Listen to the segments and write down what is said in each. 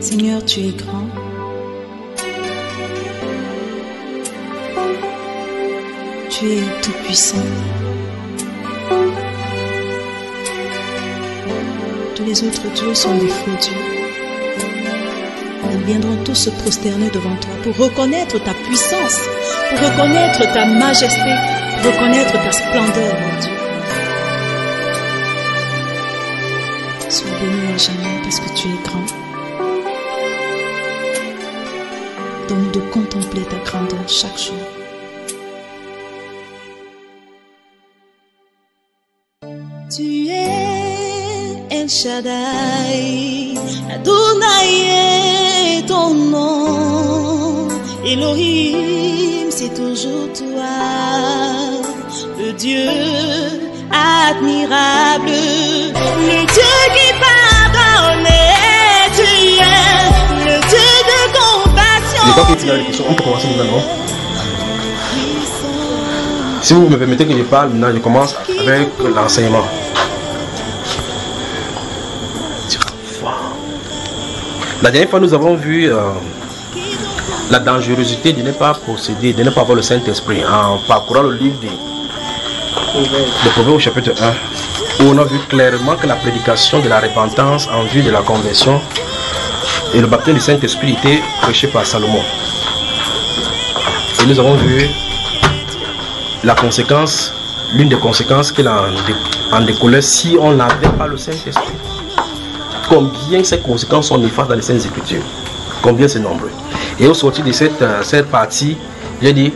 Seigneur, tu es grand. Tu es tout puissant. Tous les autres dieux sont des faux dieux. Ils viendront tous se prosterner devant toi pour reconnaître ta puissance, pour reconnaître ta majesté, pour reconnaître ta splendeur, mon Dieu. Sois béni à jamais parce que tu es grand. Donne-nous de contempler ta grandeur chaque jour. Tu es El Shaddai, Adonai est ton nom. Elohim, c'est toujours toi, le Dieu admirable, le Dieu qui pardonne. Tu es le Dieu de compassion. Le temps qu'il y a des questions, on peut commencer maintenant. Si vous me permettez que je parle, maintenant je commence avec l'enseignement. La dernière fois, nous avons vu la dangerosité de ne pas posséder, de ne pas avoir le Saint-Esprit en parcourant le livre de Proverbes au chapitre 1, où on a vu clairement que la prédication de la repentance en vue de la conversion et le baptême du Saint-Esprit était prêché par Salomon. Et nous avons vu la conséquence, l'une des conséquences qu'il en découlait si on n'avait pas le Saint-Esprit. Combien ces conséquences sont néfastes dans les Saintes Écritures. Combien c'est nombreux. Et au sortir de cette partie, j'ai dit,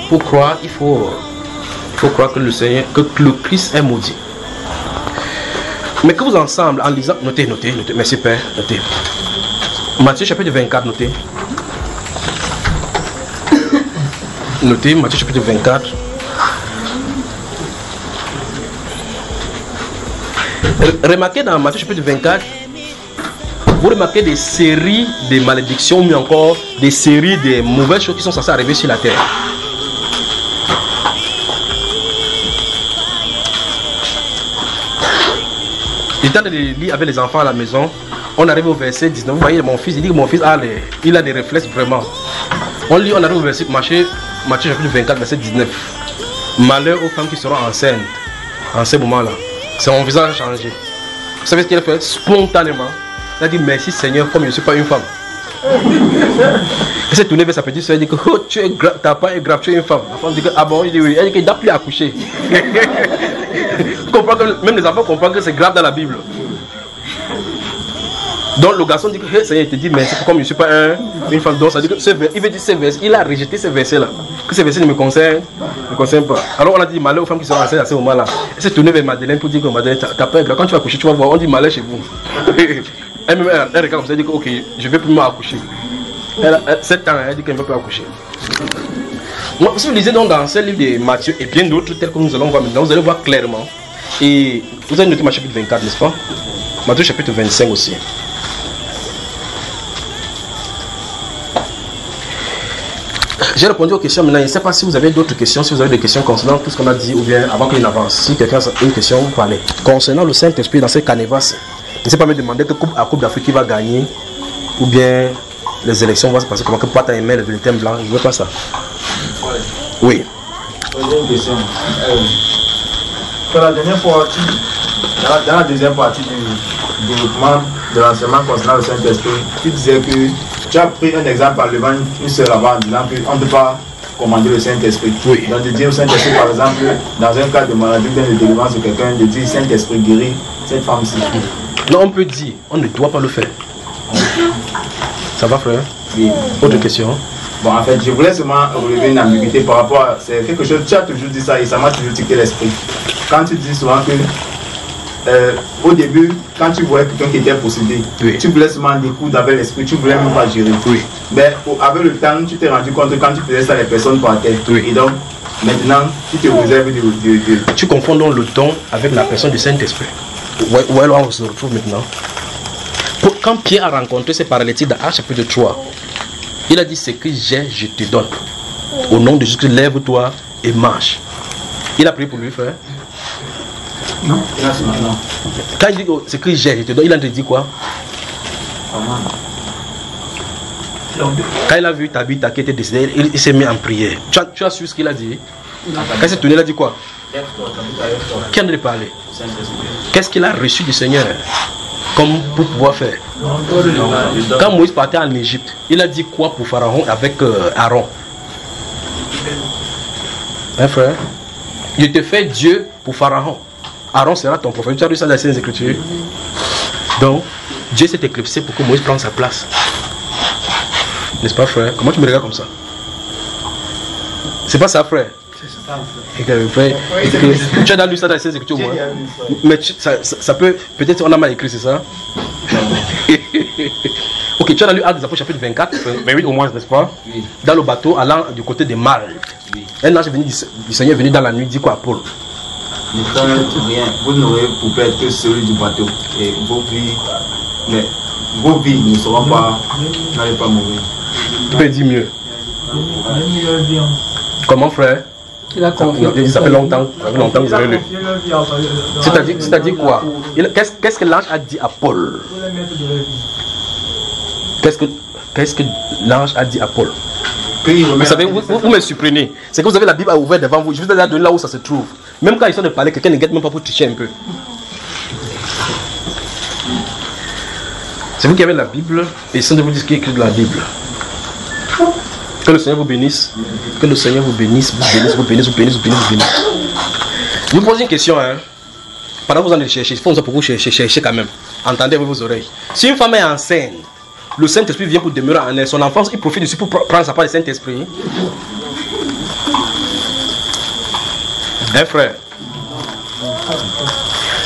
pour croire, il faut croire que le Seigneur, que le Christ est maudit. Mais que vous ensemble, en lisant, notez, merci Père, notez. Matthieu chapitre 24, notez. Notez, Matthieu chapitre 24. Remarquez dans Matthieu chapitre 24, vous remarquez des séries de malédictions, mais encore des séries de mauvaises choses qui sont censées arriver sur la terre. Le temps de lire avec les enfants à la maison, on arrive au verset 19. Vous voyez mon fils, il dit que mon fils il a des réflexes vraiment. On lit, on arrive au verset Matthieu chapitre 24, verset 19. Malheur aux femmes qui seront enceintes en ce moment-là. C'est mon visage a changé. Vous savez ce qu'il a fait? Spontanément. Il a dit merci Seigneur, comme je ne suis pas une femme. Il s'est tourné vers sa petite soeur et dit que oh, ta part est grave, tu es une femme. La femme dit que ah bon, il dit oui. Elle dit qu'il n'a plus accouché. Vous comprenez que même les enfants comprennent que c'est grave dans la Bible. Donc le garçon dit que hey, Seigneur, il te dit merci, comme je ne suis pas une femme. Donc ça dit que il veut dire ces versets, il a rejeté ces versets-là. Que ces versets ne me concernent pas. Alors on a dit malheur aux femmes qui sont enceintes à ce moment-là. Elle s'est tournée vers Madeleine pour dire que Madeleine, ta part est grave. Quand tu vas accoucher, tu vas voir, on dit malheur chez vous. Elle regarde comme ça, elle dit que ok, je vais plus m'accoucher. 7 ans, elle dit qu'elle ne veut pas accoucher. Moi, si vous lisez donc dans ce livre de Matthieu et bien d'autres tels que nous allons voir maintenant, vous allez voir clairement. Et vous avez noté Matthieu chapitre 24, n'est-ce pas? Matthieu chapitre 25 aussi. J'ai répondu aux questions maintenant. Je ne sais pas si vous avez d'autres questions, si vous avez des questions concernant tout ce qu'on a dit ou bien avant qu'il n'avance. Si quelqu'un a une question, vous parlez. Concernant le Saint-Esprit dans ces canevas, ne sais pas me demander que Coupe d'Afrique qui va gagner ou bien les élections vont se passer comment que pas ta email, le thème blanc. Je ne veux pas ça. Oui. J'ai une question. La dernière fois, dans la deuxième partie du développement de l'enseignement concernant le Saint-Esprit, tu disais que tu as pris un exemple en levant une seule là-bas en disant qu'on ne peut pas commander le Saint-Esprit. Oui. Donc de dire au Saint-Esprit, par exemple, dans un cas de maladie ou de délivrance de quelqu'un, de dire Saint-Esprit guérit cette femme-ci. Non, on peut dire, on ne doit pas le faire. Ça va, frère? Oui. Autre question? Bon, en fait, je voulais seulement relever une ambiguïté par rapport à... C'est quelque chose, tu as toujours dit ça et ça m'a toujours tiqué l'esprit. Quand tu dis souvent que au début, quand tu voyais quelqu'un qui était possédé, oui, tu voulais seulement découdre avec l'esprit, tu ne voulais même pas gérer. Oui. Mais avec le temps, tu t'es rendu compte que quand tu faisais ça, les personnes partaient. Oui. Et donc, maintenant, tu te réserves de... Tu confonds donc le don avec la personne du Saint-Esprit. Où alors on se retrouve maintenant. Quand Pierre a rencontré ces paralytiques dans Actes chapitre 3, il a dit ce que j'ai, je te donne. Au nom de Jésus, lève-toi et marche. Il a prié pour lui, frère? Non. Quand il dit ce que j'ai, je te donne, il a dit quoi? Quand il a vu Tabitha qui était décédée, il s'est mis en prière. Tu as su ce qu'il a dit? Quand il s'est tourné, il a dit quoi? Qui en a parlé? Qu'est-ce qu'il a reçu du Seigneur comme pour pouvoir faire? Quand Moïse partait en Égypte, il a dit quoi pour Pharaon avec Aaron? Hein, frère? Je te fais Dieu pour Pharaon. Aaron sera ton prophète. Tu as lu ça dans les Écritures. Donc, Dieu s'est éclipsé pour que Moïse prenne sa place. N'est-ce pas, frère? Comment tu me regardes comme ça? C'est pas ça, frère? Frère, tu as lu ça dans les Écritures, moi. Mais ça peut, peut-être on a mal écrit, c'est ça? Ok, tu as lu Actes des Apôtres chapitre 24, 28 au moins, n'est-ce pas? Oui. Dans le bateau allant du côté de Malte. Oui. Un ange du Seigneur est venu dans la nuit, dit quoi à Paul? Ne faites rien, vous n'aurez pour perdre que celui du bateau. Et vos vies ne seront pas, n'allez pas mourir. Tu peux dire mieux. Comment, frère? Il a confié. Ça fait longtemps que vous avez lu. C'est-à-dire quoi? Qu'est-ce que l'ange a dit à Paul? Qu'est-ce que l'ange a dit à Paul? Vous savez, vous me surprenez. C'est que vous avez la Bible ouverte devant vous. Je vous ai donné là où ça se trouve. Même quand ils sont de parler, quelqu'un ne guette même pas pour tricher un peu. C'est vous qui avez la Bible et ils sont de vous dire ce qui est écrit dans la Bible. Que le Seigneur vous bénisse. Que le Seigneur vous bénisse, vous bénisse. Je vous pose une question. Hein. Pendant que vous en allez chercher, il faut pour vous chercher quand même. Entendez avec vos oreilles. Si une femme est enceinte, le Saint-Esprit vient pour demeurer en elle. Son enfance, il profite dessus pour prendre sa part du Saint-Esprit. Hein, frère?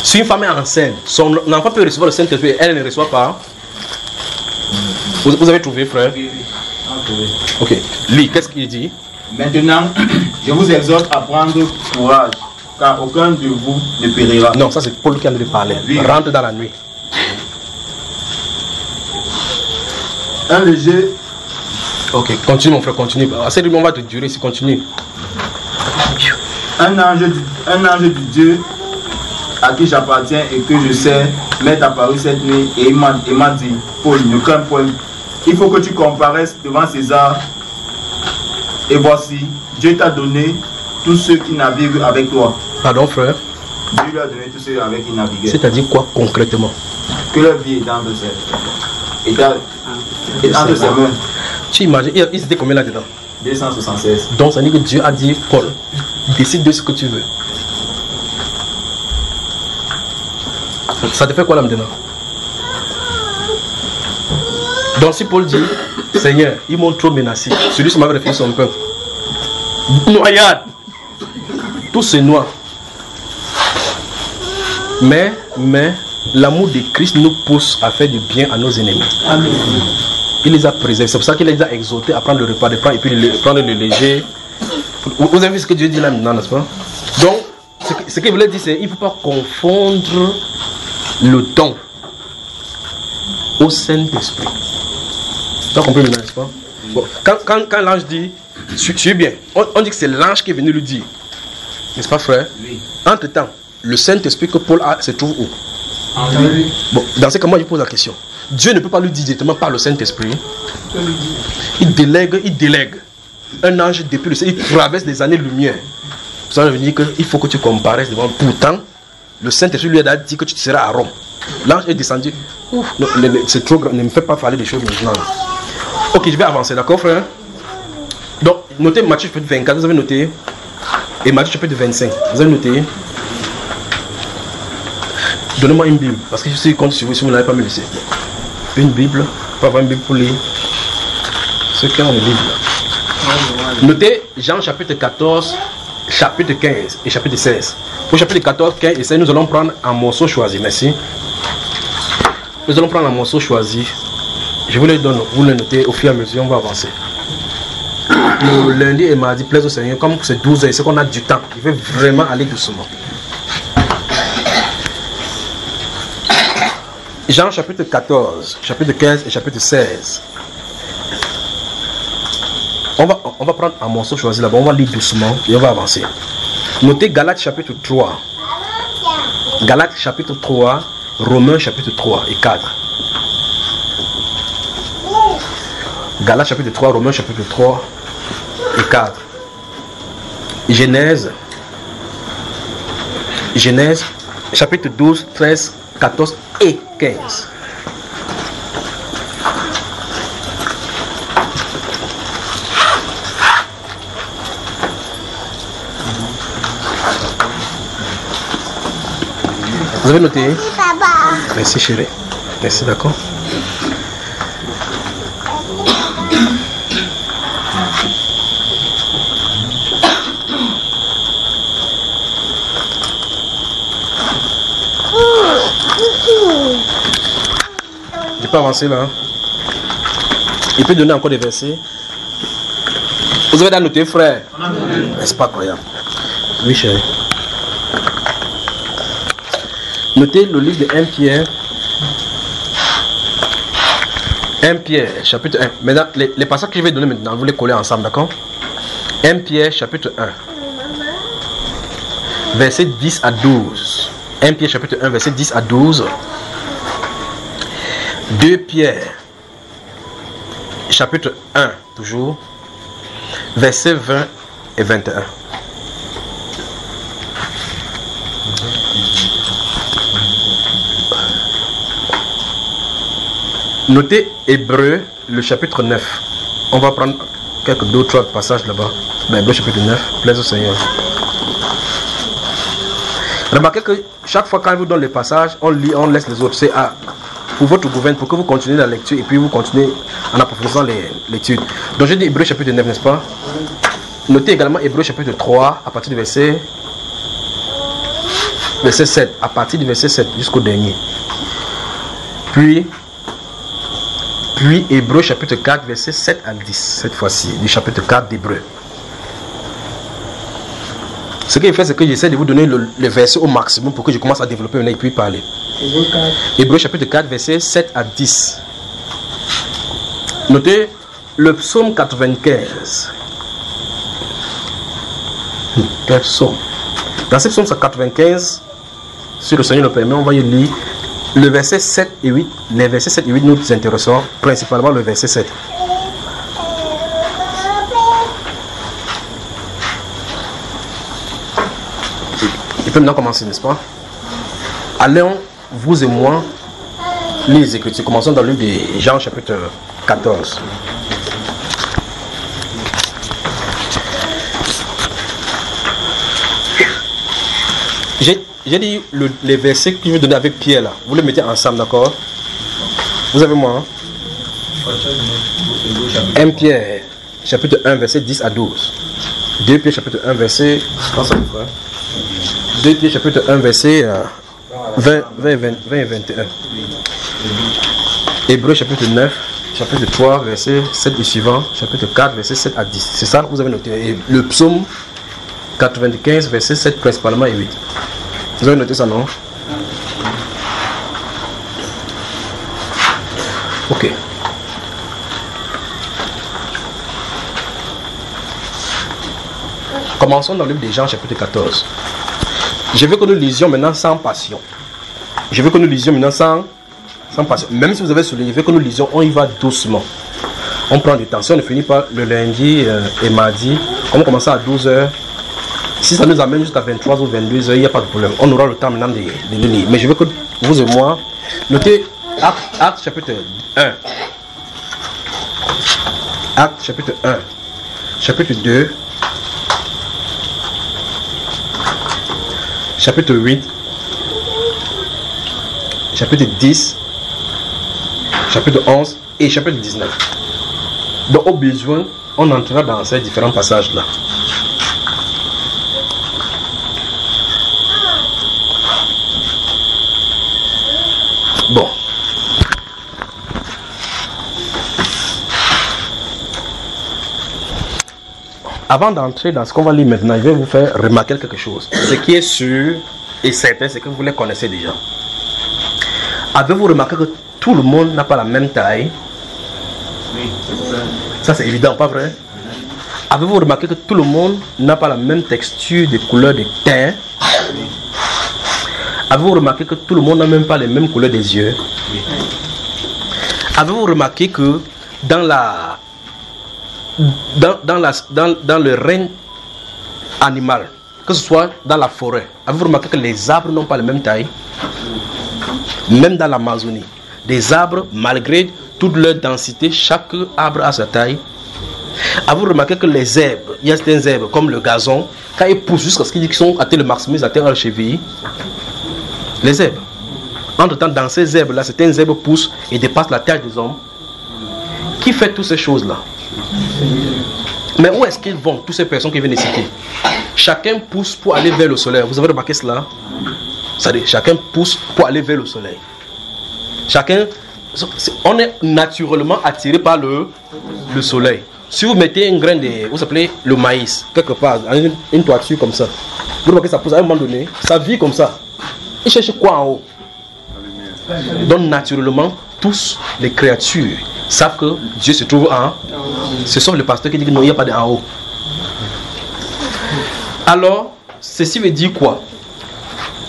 Si une femme est enceinte, son enfant peut recevoir le Saint-Esprit, elle ne reçoit pas. Vous avez trouvé, frère? Ok. Lis, qu'est-ce qu'il dit? Maintenant, je vous exhorte à prendre courage, car aucun de vous ne périra. Non, ça c'est Paul qui en a parlé. Oui. Rentre dans la nuit. Un léger. Ok, continue mon frère, continue. Assez de on va te durer si continue. Un ange du Dieu à qui j'appartiens et que je sais m'est apparu cette nuit et il m'a dit, Paul, ne crains point. Il faut que tu comparaisses devant César. Et voici, Dieu t'a donné tous ceux qui naviguent avec toi. Pardon, frère? Dieu lui a donné tous ceux avec qui naviguent. C'est-à-dire quoi concrètement? Que leur vie est entre ses mains. Tu imagines, il était combien là-dedans? 276. Donc ça veut dire que Dieu a dit, Paul, décide de ce que tu veux. Ça te fait quoi là maintenant? Donc si Paul dit, Seigneur, ils m'ont trop menacé, celui qui m'avait réfléchi son peuple. Noyade. Tout se noie. Mais l'amour de Christ nous pousse à faire du bien à nos ennemis. Amen. Il les a préservés. C'est pour ça qu'il les a exhortés à prendre le repas de pain et puis prendre le léger. Vous avez vu ce que Dieu dit là maintenant, n'est-ce pas? Donc, ce qu'il voulait dire, c'est qu'il ne faut pas confondre le don au Saint-Esprit. Tu as compris maintenant, n'est-ce pas? Bon, quand l'ange dit, suis bien, on dit que c'est l'ange qui est venu lui dire. N'est-ce pas, frère? Oui. Entre-temps, le Saint-Esprit que Paul a se trouve où? Oui. Bon, dans ce cas, moi je pose la question. Dieu ne peut pas lui dire directement par le Saint-Esprit. Il délègue. Un ange depuis le ciel, il traverse des années-lumière. Ça veut dire qu'il faut que tu comparesses devant. Pourtant, le Saint-Esprit lui a dit que tu seras à Rome. L'ange est descendu. C'est trop grand, ne me fais pas parler des choses maintenant. Ok, je vais avancer, d'accord, frère? Donc, notez Matthieu chapitre 24, vous avez noté. Et Matthieu chapitre 25, vous avez noté. Donnez-moi une Bible, parce que je suis contre si vous n'avez pas me laissé. Une Bible, pas avoir une Bible pour lire. Ceux qui ont une Bible. Notez Jean chapitre 14, chapitre 15 et chapitre 16. Pour chapitre 14, 15 et 16, nous allons prendre un morceau choisi. Merci. Nous allons prendre un morceau choisi. Je vous le donne, vous le notez au fur et à mesure, on va avancer. Le lundi et mardi, plaise au Seigneur, comme c'est 12 heures, c'est qu'on a du temps. Il veut vraiment aller doucement. Jean chapitre 14, chapitre 15 et chapitre 16. On va prendre un morceau choisi là-bas, on va lire doucement et on va avancer. Notez Galates chapitre 3. Galates chapitre 3, Romains chapitre 3 et 4. Galates chapitre 3, Romains chapitre 3 et 4. Genèse chapitre 12, 13, 14 et 15. Vous avez noté? Oui, papa. Merci chérie. Merci, d'accord. Je peux avancer là. Il peut donner encore des versets. Vous avez noté, frère? C'est pas croyable. Oui, chérie. Notez le livre de 1 Pierre. 1 Pierre, chapitre 1. Maintenant, les passages que je vais donner maintenant, vous les collez ensemble, d'accord? 1 Pierre, chapitre 1. Verset 10 à 12. 1 Pierre, chapitre 1, verset 10 à 12. 2 Pierre, chapitre 1, toujours. Verset 20 et 21. Notez Hébreu, le chapitre 9. On va prendre quelques d'autres passages là-bas. Dans Hébreu chapitre 9, plaise au Seigneur. Remarquez que chaque fois quand il vous donne les passages, on lit, on laisse les autres. C'est pour votre gouvernement, pour que vous continuez la lecture et puis vous continuez en approfondissant l'étude. Donc j'ai dit Hébreu chapitre 9, n'est-ce pas? Notez également Hébreu chapitre 3 à partir du verset 7. À partir du verset 7 jusqu'au dernier. Puis Hébreu chapitre 4, verset 7 à 10, cette fois-ci, du chapitre 4 d'Hébreu. Ce qu'il fait, c'est que j'essaie de vous donner le verset au maximum pour que je commence à développer et puis parler. Hébreu chapitre 4, verset 7 à 10. Notez le psaume 95. Quel psaume? Dans ce psaume 95, si le Seigneur le permet, on va y lire le verset 7 et 8. Les versets 7 et 8 nous intéressons principalement le verset 7. Il peut maintenant commencer, n'est-ce pas? Allons, vous et moi, les Écritures. Commençons dans le livre de Jean, chapitre 14. J'ai dit les versets que je vais donner avec Pierre là. Vous les mettez ensemble, d'accord? Vous avez moi, hein? 1 Pierre, chapitre 1, verset 10 à 12. 2 Pierre, chapitre 1, verset... 2 Pierre, chapitre 1, verset 20 et 21. Hébreu, chapitre 9, chapitre 3, verset 7 et suivant. Chapitre 4, verset 7 à 10. C'est ça que vous avez noté. Et le psaume 95, verset 7 principalement et 8. Vous avez noté ça, non? Ok. Commençons dans le livre de Jean, chapitre 14. Je veux que nous lisions maintenant sans passion. Je veux que nous lisions maintenant sans passion. Même si vous avez souligné, je veux que nous lisions, on y va doucement. On prend du temps. Si on ne finit pas le lundi et mardi, on commence à 12h. Si ça nous amène jusqu'à 23 ou 22 heures, il n'y a pas de problème. On aura le temps maintenant de le lire. Mais je veux que vous et moi, notez Acte chapitre 1. Acte chapitre 1. Chapitre 2. Chapitre 8. Chapitre 10. Chapitre 11 et chapitre 19. Donc au besoin, on entrera dans ces différents passages-là. Bon. Avant d'entrer dans ce qu'on va lire maintenant, je vais vous faire remarquer quelque chose. Ce qui est sûr et certain, c'est que vous les connaissez déjà. Avez-vous remarqué que tout le monde n'a pas la même taille? Oui. Ça c'est évident, pas vrai? Avez-vous remarqué que tout le monde n'a pas la même texture de couleur de teint? Avez-vous remarqué que tout le monde n'a même pas les mêmes couleurs des yeux? Oui. Avez-vous remarqué que dans la dans le règne animal, que ce soit dans la forêt, avez-vous remarqué que les arbres n'ont pas la même taille? Même dans l'Amazonie, des arbres, malgré toute leur densité, chaque arbre a sa taille. Avez-vous remarqué que les herbes, il y a certains herbes comme le gazon, quand ils poussent jusqu'à ce qu'ils sont atteints le maximum, ils atteignent leur cheville. Les herbes. Entre-temps, dans ces herbes-là, certaines herbes poussent et dépassent la taille des hommes. Qui fait toutes ces choses-là? Mais où est-ce qu'ils vont, toutes ces personnes qui viennent de citer? Chacun pousse pour aller vers le soleil. Vous avez remarqué cela? C'est-à-dire, chacun pousse pour aller vers le soleil. Chacun, on est naturellement attiré par le soleil. Si vous mettez une graine de, vous appelez le maïs, quelque part, dans une toiture comme ça, vous remarquez que ça pousse à un moment donné, ça vit comme ça. Il cherche quoi en haut? Donc naturellement, tous les créatures savent que Dieu se trouve en haut. Ce sont les pasteurs qui disent que non, il n'y a pas d'en haut. Alors, ceci veut dire quoi?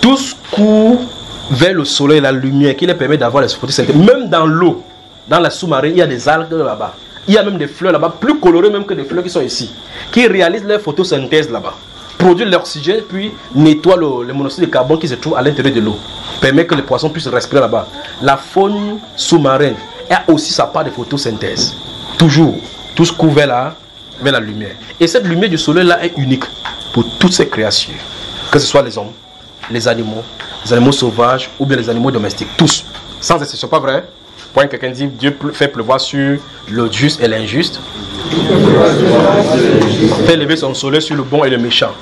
Tous courent vers le soleil, la lumière qui leur permet d'avoir les photosynthèse. Même dans l'eau, dans la sous-marine, il y a des algues là-bas. Il y a même des fleurs là-bas, plus colorées même que les fleurs qui sont ici, qui réalisent leur photosynthèse là-bas, produisent l'oxygène, puis nettoient le monoxyde de carbone qui se trouve à l'intérieur de l'eau, permet que les poissons puissent respirer là-bas. La faune sous-marine a aussi sa part de photosynthèse. Toujours, tous courent vers la lumière. Et cette lumière du soleil là est unique pour toutes ces créatures, que ce soit les hommes, les animaux sauvages ou bien les animaux domestiques, tous, sans exception, pas vrai? Quand quelqu'un dit Dieu fait pleuvoir sur le juste et l'injuste, fait lever son soleil sur le bon et le méchant.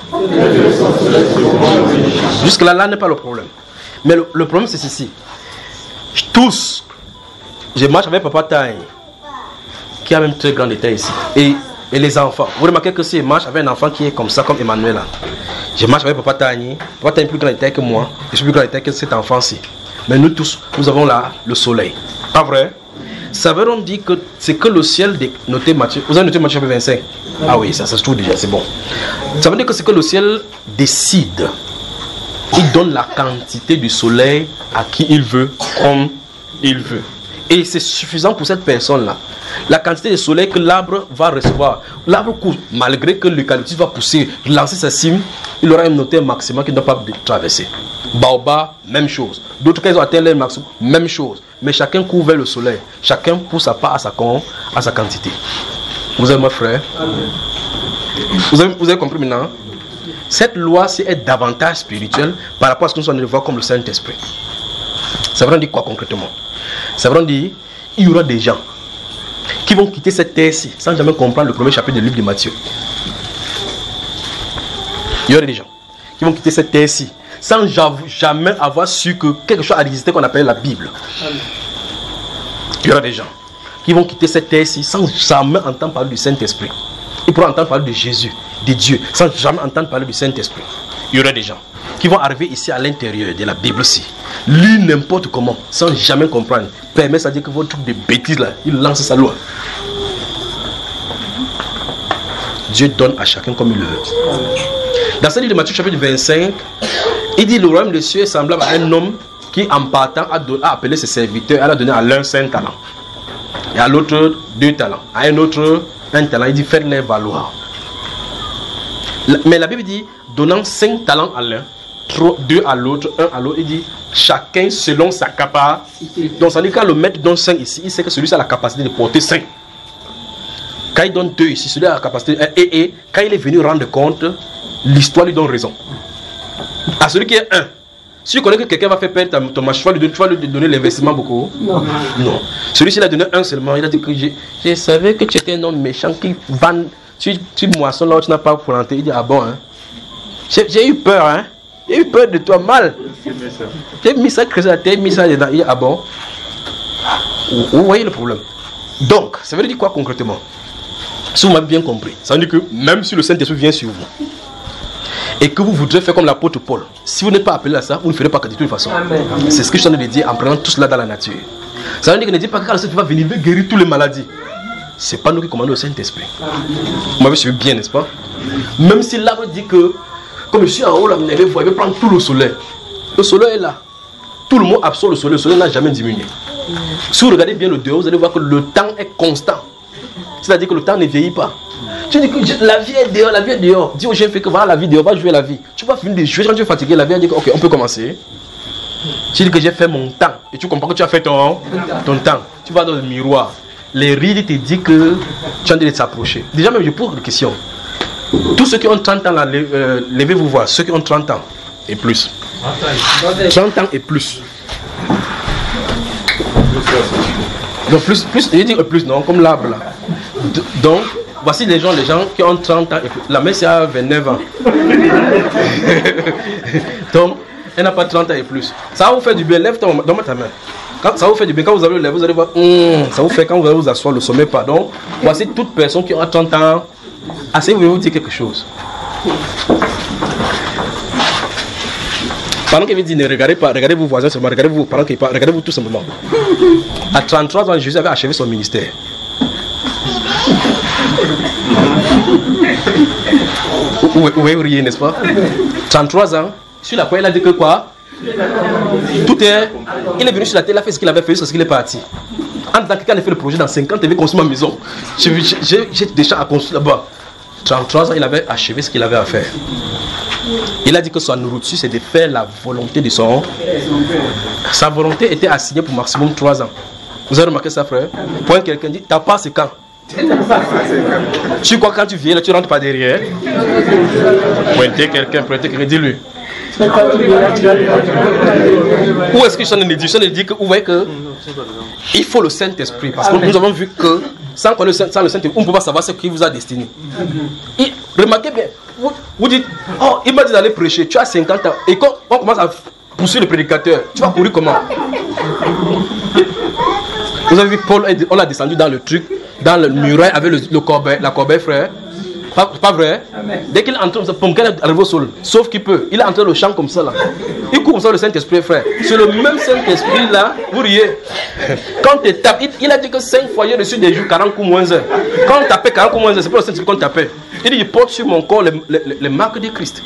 Jusque là n'est pas le problème. Mais le problème c'est ceci. Tous, je marche avec Papa Taille, qui a même très grande taille ici, et les enfants. Vous remarquez que si je marche avec un enfant qui est comme ça, comme Emmanuel là, je marche avec Papa Taille est plus grande taille que moi, je suis plus grande taille que cet enfant-ci. Mais nous tous, nous avons là le soleil. Pas vrai? Ça veut donc dire que c'est que le ciel noté Matthieu. Vous avez noté Matthieu 25? Ah oui, ça se trouve déjà, c'est bon. Ça veut dire que c'est que le ciel décide. Il donne la quantité du soleil à qui il veut, comme il veut. Et c'est suffisant pour cette personne-là. La quantité de soleil que l'arbre va recevoir. L'arbre court, malgré que l'eucalyptus va pousser, lancer sa cime, il aura une noté maximum qu'il ne doit pas traverser. Baobab, même chose. D'autres cas, ils ont atteint leur maximum, même chose. Mais chacun court vers le soleil. Chacun pousse sa part à sa quantité. Vous avez mon frère? Vous avez compris maintenant? Cette loi-ci est davantage spirituelle par rapport à ce que nous sommes en train de voir comme le Saint-Esprit. Ça veut dire quoi concrètement? Ça veut dire qu'il y aura des gens qui vont quitter cette terre-ci sans jamais comprendre le premier chapitre du livre de Matthieu. Il y aura des gens qui vont quitter cette terre-ci sans jamais avoir su que quelque chose a existé qu'on appelle la Bible. Il y aura des gens qui vont quitter cette terre-ci sans jamais entendre parler du Saint-Esprit. Ils pourront entendre parler de Jésus, de Dieu, sans jamais entendre parler du Saint-Esprit. Il y aura des gens qui vont arriver ici à l'intérieur de la Bible-ci, lire n'importe comment, sans jamais comprendre. Permet, ça dire que votre truc de bêtises là, il lance sa loi. Dieu donne à chacun comme il le veut. Dans ce livre de Matthieu chapitre 25, il dit le royaume des cieux est semblable à un homme qui en partant a appelé ses serviteurs, elle a donné à l'un 5 talents, et à l'autre 2 talents, à un autre 1 talent. Il dit faites-les valoir. Mais la Bible dit donnant 5 talents à l'un, 2 à l'autre, 1 à l'autre. Il dit chacun selon sa capacité. Donc ça dit quand le maître donne 5 ici, il sait que celui-ci a la capacité de porter 5. Quand il donne 2 ici, celui-là a la capacité. Et quand il est venu rendre compte, l'histoire lui donne raison. À celui qui est 1, si tu connais que quelqu'un va faire perdre ton marché, tu vas lui donner l'investissement beaucoup? Non. Celui-ci il a donné 1 seulement. Il a dit que je savais que tu étais un homme méchant qui vend. Tu moissonnes là où tu n'as pas planté. Il dit ah bon, hein? J'ai eu peur, hein? J'ai eu peur de toi, mal. J'ai mis ça, créé la terre, mis ça dedans. Il dit ah bon? Vous voyez le problème? Donc, ça veut dire quoi concrètement? Si vous m'avez bien compris, ça veut dire que même si le Saint-Esprit vient sur vous et que vous voudrez faire comme l'apôtre Paul, si vous n'êtes pas appelé à ça, vous ne ferez pas que de toute façon. C'est ce que je suis en train de dire en prenant tout cela dans la nature. Ça veut dire que ne dites pas que quand le Saint-Esprit va venir, il va guérir toutes les maladies. C'est pas nous qui commandons le Saint-Esprit. Vous m'avez suivi bien, n'est-ce pas? Même si l'arbre dit que, comme je suis en haut, là, il va prendre tout le soleil. Le soleil est là. Tout le monde absorbe le soleil n'a jamais diminué. Si vous regardez bien le dehors, vous allez voir que le temps est constant. C'est-à-dire que le temps ne vieillit pas. Tu dis que la vie est dehors, la vie est dehors. Dis aux jeunes fait que voilà la vie dehors, va jouer la vie. Tu vas finir de jouer, quand tu es fatigué, la vie a dit que ok, on peut commencer. Tu dis que j'ai fait mon temps et tu comprends que tu as fait ton temps. Tu vas dans le miroir. Les rides te disent que tu es en train de s'approcher. Déjà même je pose une question. Tous ceux qui ont 30 ans là, levez-vous voir. Ceux qui ont 30 ans et plus. 30 ans et plus. Donc plus, je dis plus non, comme l'arbre là. Donc, voici les gens qui ont 30 ans et plus. La mère c'est à 29 ans. Donc, elle n'a pas 30 ans et plus. Ça va vous faire du bien, lève donne-moi ta main. Quand ça vous fait du bien, quand vous avez le lève, vous allez voir, ça vous fait quand vous allez vous asseoir, le sommet pardon. Voici toute personne qui a 30 ans. Asseyez-vous, vous dire quelque chose. Pendant qu'il veut dire, ne regardez pas, regardez vos voisins seulement, regardez-vous, pendant qu'il parle, regardez-vous tout simplement. À 33 ans, Jésus avait achevé son ministère. Vous riez, n'est-ce pas? 33 ans, sur la croix, il a dit que quoi? Tout est. Il est venu sur la terre, il a fait ce qu'il avait fait, c'est ce qu'il est parti. En tant que quelqu'un a fait le projet dans 50 ans, il veut construire ma maison. J'ai des champs à construire là-bas. 33 ans, il avait achevé ce qu'il avait à faire. Il a dit que son nourriture, c'est de faire la volonté de son. Sa volonté était assignée pour maximum 3 ans. Vous avez remarqué ça, frère? Point quelqu'un dit, ta part c'est quand? Tu crois quand tu viens là, tu rentres pas derrière? Pointez quelqu'un, dis-lui. Où est-ce que je ne dis que vous voyez que il faut le Saint-Esprit, parce que nous avons vu que sans le Saint-Esprit, on ne peut pas savoir ce qui vous a destiné. Remarquez bien, vous dites, oh, il m'a dit d'aller prêcher, tu as 50 ans, et quand on commence à poursuivre le prédicateur, tu vas courir comment? Vous avez vu Paul, on l'a descendu dans le truc, dans le muraille avec la corbeille, frère. Pas vrai? Amen. Dès qu'il entre, il arrive au sol. Sauf qu'il peut. Il est entré dans le champ comme ça là. Il court comme ça le Saint-Esprit, frère. C'est le même Saint-Esprit là. Vous riez. Quand tu tapes, il a dit que 5 fois il a reçu des jours 40 coups moins 1. Quand on tapait 40 coups moins 1, c'est pas le Saint-Esprit qu'on tapait. Il dit, il porte sur mon corps les marques de Christ.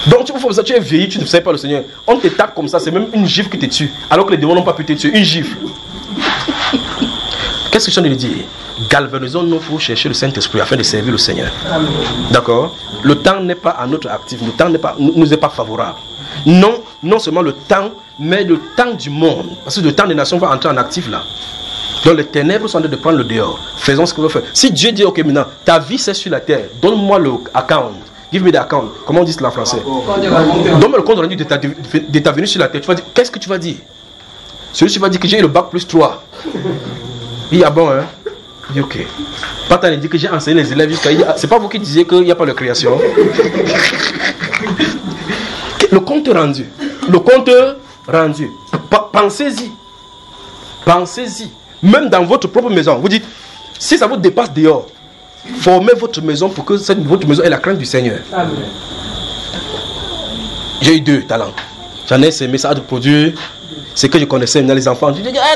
Donc tu es vieilli, tu ne sais pas le Seigneur. On te tape comme ça, c'est même une gifle qui te tue. Alors que les démons n'ont pas pu te tuer. Une gifle. Qu'est-ce que je suis en train de dire? Galvanisons-nous pour chercher le Saint-Esprit afin de servir le Seigneur. D'accord? Le temps n'est pas à notre actif, le temps nous est pas favorable. Non seulement le temps, mais le temps du monde. Parce que le temps des nations va entrer en actif là. Donc les ténèbres sont en train de prendre le dehors. Faisons ce qu'on veut faire. Si Dieu dit, ok maintenant, ta vie c'est sur la terre, donne-moi le account. Give me the account. Comment on dit cela en français? Donne-moi le compte rendu de ta venue sur la terre. Tu vas dire, qu'est-ce que tu vas dire? Celui-ci va dire que j'ai eu le bac plus 3. Il y a bon, hein? Il dit ok. Patan dit que j'ai enseigné les élèves jusqu'à. C'est pas vous qui disiez qu'il n'y a pas de création. Le compte rendu. Le compte rendu. Pensez-y. Pensez-y. Même dans votre propre maison. Vous dites, si ça vous dépasse dehors, formez votre maison pour que votre maison ait la crainte du Seigneur. Amen. J'ai eu 2 talents. J'en ai semé ça de produire. C'est que je connaissais dans les enfants. Je dis, ah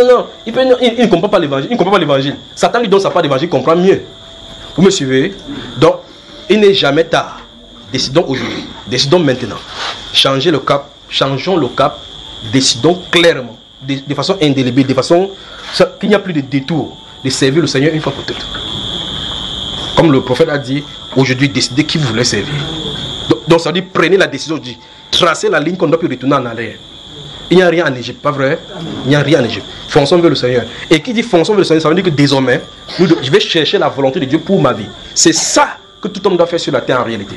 non. Il ne comprend pas l'évangile. Il ne comprend pas l'évangile. Satan lui donne sa part d'évangile, il comprend mieux. Vous me suivez? Donc, il n'est jamais tard. Décidons aujourd'hui. Décidons maintenant. Changeons le cap. Décidons clairement. De façon indélébile. De façon qu'il n'y a plus de détour. De servir le Seigneur une fois pour toutes. Comme le prophète a dit, aujourd'hui, décidez qui vous voulez servir. Donc ça veut dire, prenez la décision aujourd'hui. Tracez la ligne qu'on doit plus retourner en arrière. Il n'y a rien en Égypte, pas vrai? Il n'y a rien en Égypte. Fonçons vers le Seigneur. Et qui dit fonçons vers le Seigneur, ça veut dire que désormais, je vais chercher la volonté de Dieu pour ma vie. C'est ça que tout homme doit faire sur la terre en réalité.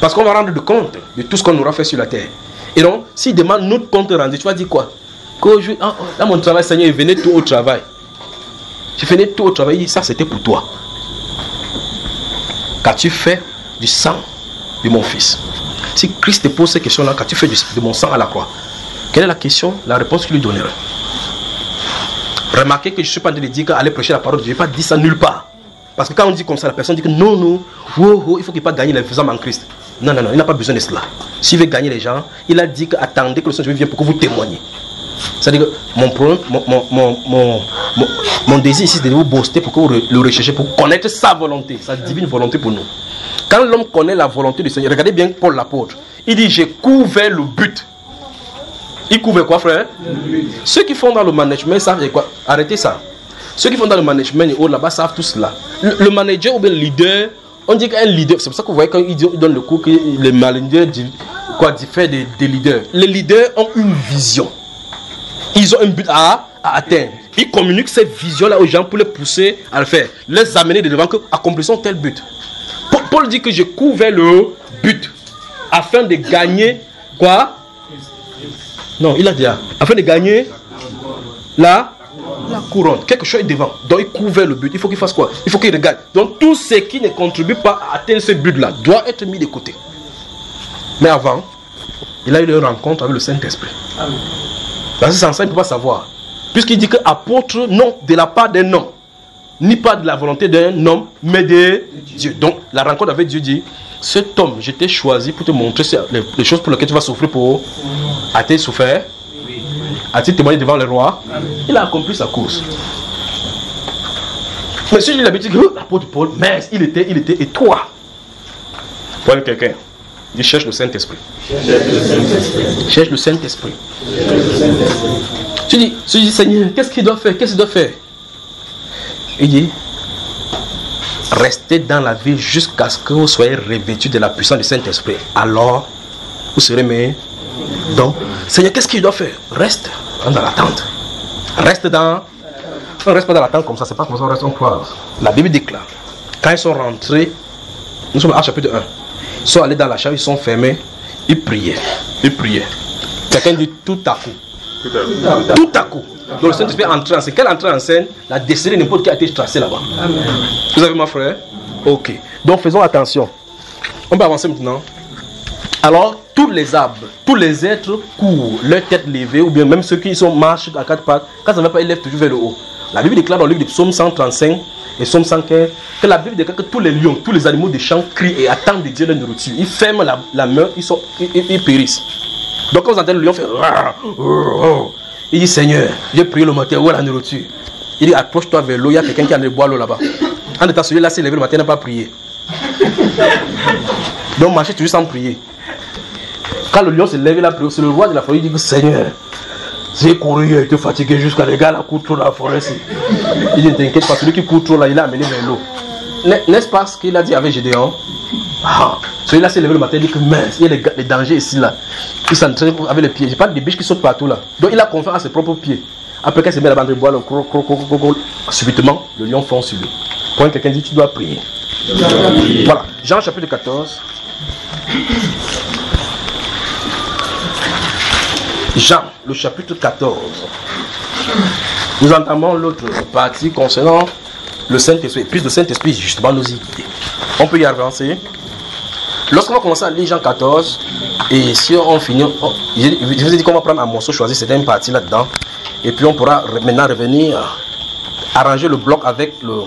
Parce qu'on va rendre compte de tout ce qu'on aura fait sur la terre. Et donc, s'il demande notre compte rendu, tu vas dire quoi? Là, mon travail, Seigneur, il venait tout au travail. Je venais tout au travail, ça c'était pour toi. Qu'as-tu fait du sang de mon fils? Si Christ te pose ces questions-là, qu'as-tu fait de mon sang à la croix? Quelle est la question? La réponse qu'il lui donnerait. Remarquez que je ne suis pas en train de dire qu'aller prêcher la parole de Dieu. Je n'ai pas dit ça nulle part. Parce que quand on dit comme ça, la personne dit que non, il faut qu'il ne pas gagner les âmes en Christ. Non, il n'a pas besoin de cela. S'il veut gagner les gens, il a dit qu'attendez que le Seigneur vienne pour que vous témoignez. C'est-à-dire que mon problème, mon désir ici, c'est de vous booster pour que vous le recherchez, pour connaître sa volonté, sa divine volonté pour nous. Quand l'homme connaît la volonté du Seigneur, regardez bien Paul l'apôtre. Il dit, j'ai couvert le but. Il couvre quoi, frère? Ceux qui font dans le management savent quoi? Arrêtez ça. Ceux qui font dans le management et autres là-bas savent tout cela. Le manager ou bien le leader, on dit qu'un leader, c'est pour ça que vous voyez quand ils donnent le cours que les managers diffèrent des leaders. Les leaders ont une vision. Ils ont un but à atteindre. Ils communiquent cette vision-là aux gens pour les pousser à le faire. Les amener de devant que accomplissons tel but. Paul dit que je cours vers le but afin de gagner quoi? Non, il a dit afin de gagner la couronne. Quelque chose est devant. Donc il court vers le but. Il faut qu'il fasse quoi? Il faut qu'il regarde. Donc tout ce qui ne contribue pas à atteindre ce but-là doit être mis de côté. Mais avant, il a eu une rencontre avec le Saint-Esprit. Parce que sans ça, il ne peut pas savoir. Puisqu'il dit que apôtre, non, de la part d'un homme. Ni pas de la volonté d'un homme, mais de Dieu. Donc la rencontre avec Dieu dit, cet homme, je t'ai choisi pour te montrer les choses pour lesquelles tu vas souffrir pour... A-t-il souffert? A-t-il témoigné devant le roi? Il a accompli sa course. Mais si j'ai l'habitude que l'apôtre Paul, mais il était, et toi? Voilà quelqu'un. Il cherche le Saint-Esprit. Cherche le Saint-Esprit. Tu dis, Seigneur, qu'est-ce qu'il doit faire? Qu'est-ce qu'il doit faire? Il dit, restez dans la vie jusqu'à ce que vous soyez revêtus de la puissance du Saint-Esprit. Alors, vous serez meilleurs. Donc, Seigneur, qu'est-ce qu'il doit faire? Reste dans l'attente. Reste dans... On ne reste pas dans l'attente comme ça, c'est pas comme ça, on reste en croix. La Bible déclare, quand ils sont rentrés, nous sommes à chapitre 1, ils sont allés dans la chambre, ils sont fermés, ils priaient. Ils priaient. Quelqu'un dit tout à coup. Tout à coup. Donc le Saint-Esprit est entré en scène. Quelle entrée en scène? La destinée n'importe qui a été tracée là-bas. Vous avez ma frère? Ok. Donc faisons attention. On peut avancer maintenant. Alors, tous les arbres, tous les êtres courent, leur tête levée, ou bien même ceux qui sont marchent à quatre pattes, quand ça ne va pas, ils lèvent toujours vers le haut. La Bible déclare dans le livre de Psaume 135 et Psaume 115 que la Bible déclare que tous les lions, tous les animaux des champs crient et attendent de Dieu leur nourriture. Ils ferment la main, ils périssent. Donc quand vous entendez le lion faire, il dit Seigneur, j'ai prié le matin, où est la nourriture? Il dit approche-toi vers l'eau, il y a quelqu'un qui a de boire l'eau là-bas. En étant celui-là s'est levé le matin, il n'a pas prié. Donc marchez toujours sans prier. Quand le lion s'est levé, il a prié. C'est le roi de la forêt, il dit que Seigneur, j'ai couru, il a été fatigué jusqu'à les gars là courent trop dans la forêt. Il dit t'inquiète pas, celui qui court trop là, il a amené vers l'eau. N'est-ce pas ce qu'il a dit avec Gédéon? Celui-là s'est levé le matin, il dit que mince, il y a les dangers ici là. Il s'entraîne avec les pieds. J'ai pas des biches qui sautent partout là. Donc il a confiance à ses propres pieds. Après qu'il se met là-bas de boire le subitement, le lion fonce sur lui. Quand quelqu'un dit tu dois prier. Voilà. Jean chapitre 14. Jean, le chapitre 14. Nous entamons l'autre partie concernant le Saint-Esprit. Puis le Saint-Esprit, justement, nous y guider. On peut y avancer. Lorsqu'on va commencer à lire Jean 14, et si on finit, je vous ai dit qu'on va prendre un morceau, choisir certaines parties là-dedans, et puis on pourra maintenant revenir, arranger le bloc avec le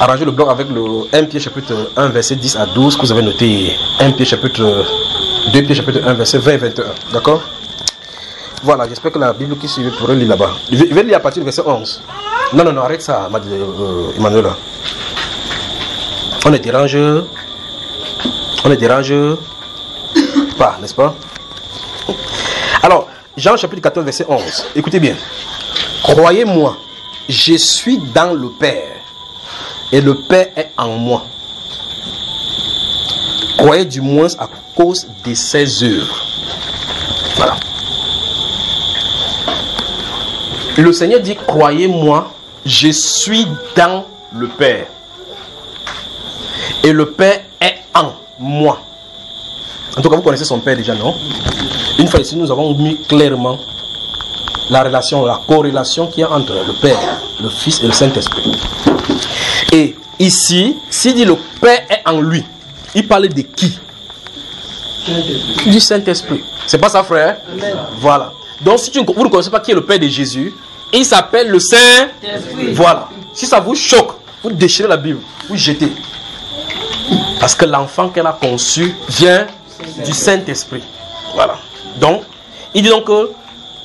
1 Pierre chapitre 1 verset 10 à 12 que vous avez noté, 2 Pierre chapitre 1 verset 20 et 21, d'accord? Voilà, j'espère que la Bible qui suit pourrait lire là-bas. Je vais lire à partir du verset 11. Non, arrête ça, Emmanuel. On ne dérange pas, n'est-ce pas? Alors, Jean chapitre 14 verset 11. Écoutez bien. Croyez-moi, je suis dans le Père et le Père est en moi. Croyez du moins à cause de ses œuvres. Voilà. Le Seigneur dit, croyez-moi, je suis dans le Père. Et le Père est en moi. En tout cas, vous connaissez son Père déjà, non? Une fois ici, nous avons mis clairement la relation, la corrélation qu'il y a entre le Père, le Fils et le Saint-Esprit. Et ici, s'il dit le Père est en lui, il parlait de qui? Du Saint-Esprit. C'est pas ça, frère? Amen. Voilà. Donc, si vous ne connaissez pas qui est le Père de Jésus, il s'appelle le Saint-Esprit. Voilà. Si ça vous choque, vous déchirez la Bible, vous jetez. Parce que l'enfant qu'elle a conçu vient du Saint-Esprit. Voilà. Donc, il dit donc que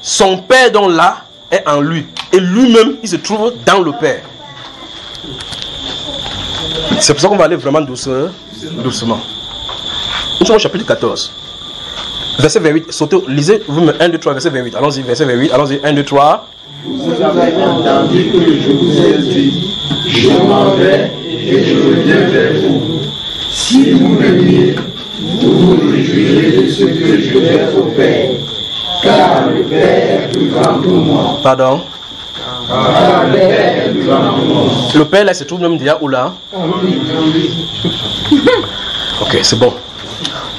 son Père donc là est en lui. Et lui-même, il se trouve dans le Père. C'est pour ça qu'on va aller vraiment doucement. Nous sommes au chapitre 14. Verset 28. Sautez, lisez, vous me 1, 2, 3, verset 28. Allons-y, verset 28. Allons-y, 1, 2, 3. Vous avez entendu que je vous ai dit, je m'en vais et je reviens vers vous. Si vous m'aimiez, vous vous réjouirez de ce que je fais au Père, car le Père est plus grand que moi. Pardon? Car le Père est plus grand que moi. Le Père là se trouve même déjà où là? Ok, c'est bon.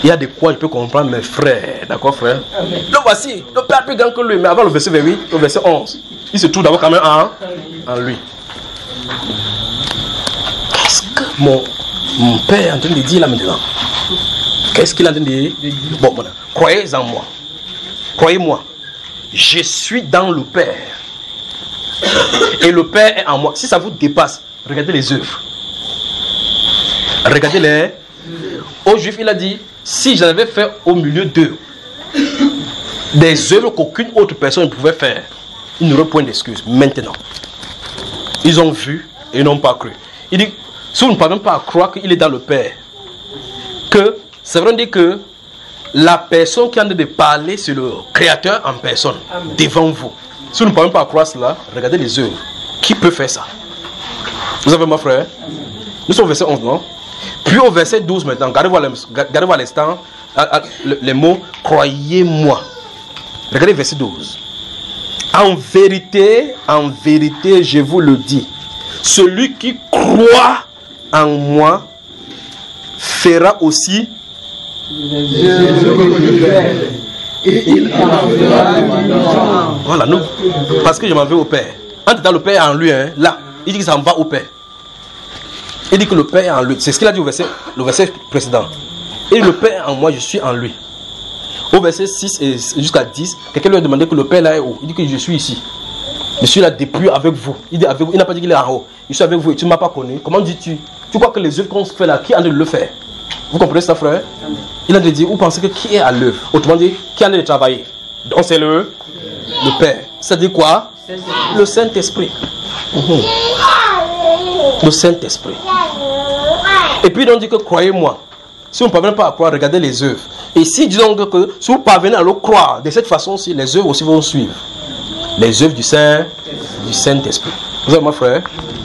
Il y a de quoi je peux comprendre mes frères, d'accord frère? Le voici, le Père est plus grand que lui, mais avant le verset 28, le verset 11, il se trouve d'abord quand même en lui. Qu'est-ce que mon Père est en train de dire là maintenant? Qu'est-ce qu'il est en train de dire? Bon, voilà. Croyez en moi. Croyez-moi. Je suis dans le Père. Et le Père est en moi. Si ça vous dépasse, regardez les œuvres. Regardez les. Aux Juifs, il a dit, si j'en avais fait au milieu d'eux des œuvres qu'aucune autre personne ne pouvait faire, ils n'auraient point d'excuses. Maintenant, ils ont vu et n'ont pas cru. Il dit, si vous ne pouvez même pas croire qu'il est dans le Père, que ça veut dire que la personne qui est en train de parler, c'est le Créateur en personne, devant vous. Si vous ne pouvez même pas croire cela, regardez les œuvres. Qui peut faire ça? Vous avez mon frère? Nous sommes au verset 11, non? Puis au verset 12 maintenant, regardez-vous à l'instant les mots « croyez-moi ». Regardez verset 12. En vérité, je vous le dis, celui qui croit en moi fera aussi les œuvres que je fais, et il en fera de. Voilà, nous, parce que je m'en vais au Père. Entre dans le Père en lui, hein, là, il dit que ça en va au Père. Il dit que le Père est en lui. C'est ce qu'il a dit le verset précédent. Et le Père en moi, je suis en lui. Au verset 6 et jusqu'à 10, quelqu'un lui a demandé que le Père là est où? Il dit que je suis ici. Je suis là depuis avec vous. Il dit avec vous. Il n'a pas dit qu'il est en haut. Je suis avec vous et tu ne m'as pas connu. Comment dis-tu? Tu crois que les œuvres qu'on fait là, qui est en train de le faire? Vous comprenez ça, frère? Il a dit, vous pensez que qui est à l'œuvre? Autrement dit, qui est en train de travailler? Donc c'est le Père. Ça dit quoi? Le Saint-Esprit. Le Saint-Esprit. Et puis on dit que croyez-moi. Si vous ne parvenez pas à croire, regardez les œuvres. Et si disons que si vous parvenez à le croire, de cette façon-ci, les œuvres aussi vont suivre. Les œuvres du Saint-Esprit. Vous avez mon frère?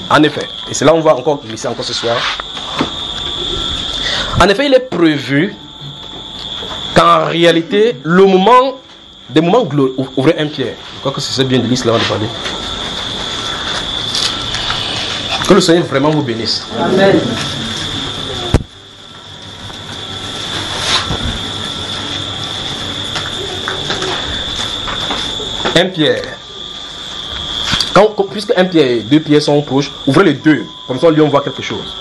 En effet. Et c'est là on va encore glisser encore ce soir. En effet, il est prévu qu'en réalité, le moment, des moments glorieux, ouvrez un Pierre. Je crois que c'est bien de lire cela avant de parler. Que le Seigneur vraiment vous bénisse. Amen. Un Pierre. Puisque un Pierre et deux Pierres sont proches, ouvrez les deux. Comme ça, on voit quelque chose.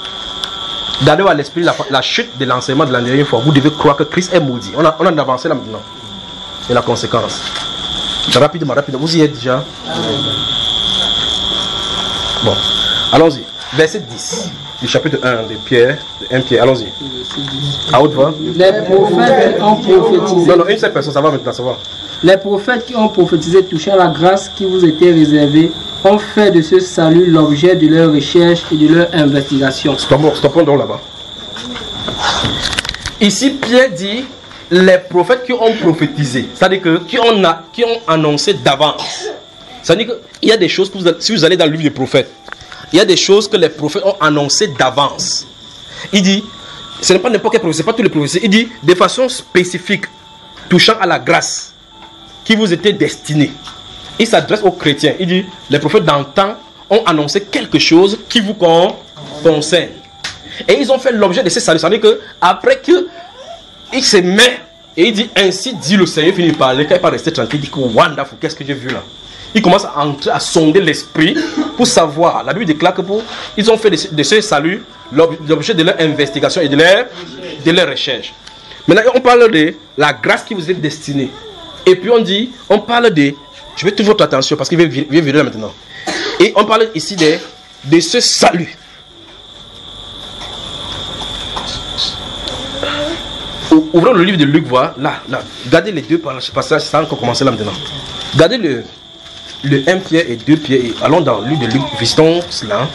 Gardez à l'esprit la chute de l'enseignement de la dernière fois. Vous devez croire que Christ est maudit. On a avancé là maintenant. Et la conséquence. Rapidement. Vous y êtes déjà? Bon. Allons-y. Verset 10 du chapitre 1 de Pierre. De 1 Pierre. Allons-y. À haute voix. Les prophètes ont prophétisé. Non, une seule personne, ça va maintenant, ça va. Les prophètes qui ont prophétisé touchant la grâce qui vous était réservée ont fait de ce salut l'objet de leur recherche et de leur investigation. Stoppons donc là-bas. Ici, Pierre dit les prophètes qui ont prophétisé, c'est-à-dire que qui ont annoncé d'avance. C'est-à-dire qu'il y a des choses, si vous allez dans le livre des prophètes, il y a des choses que les prophètes ont annoncées d'avance. Il dit, ce n'est pas n'importe quel prophète, ce n'est pas tous les prophètes. Il dit de façon spécifique, touchant à la grâce qui vous était destinée. Il s'adresse aux chrétiens. Il dit, les prophètes d'antan ont annoncé quelque chose qui vous concerne. Et ils ont fait l'objet de ces saluts. C'est-à-dire qu'après qu'il se met, et il dit, ainsi dit le Seigneur, finit par parler, quand il n'est pas resté tranquille, il dit, wonderful, qu'est-ce que j'ai vu là? Il commence à entrer, à sonder l'esprit pour savoir. La Bible déclare que ils ont fait de ce salut l'objet de leur investigation et de leur recherche. Maintenant, on parle de la grâce qui vous est destinée. Et puis on parle de, je veux toute votre attention parce qu'il vient venir là maintenant. Et on parle ici de ce salut. Ouvrez le livre de Luc, voilà, là. Gardez les deux passages, ça va encore commencer là maintenant. Gardez le 1 Pierre et 2 Pierre et allons dans le livre de Luc, visitons cela.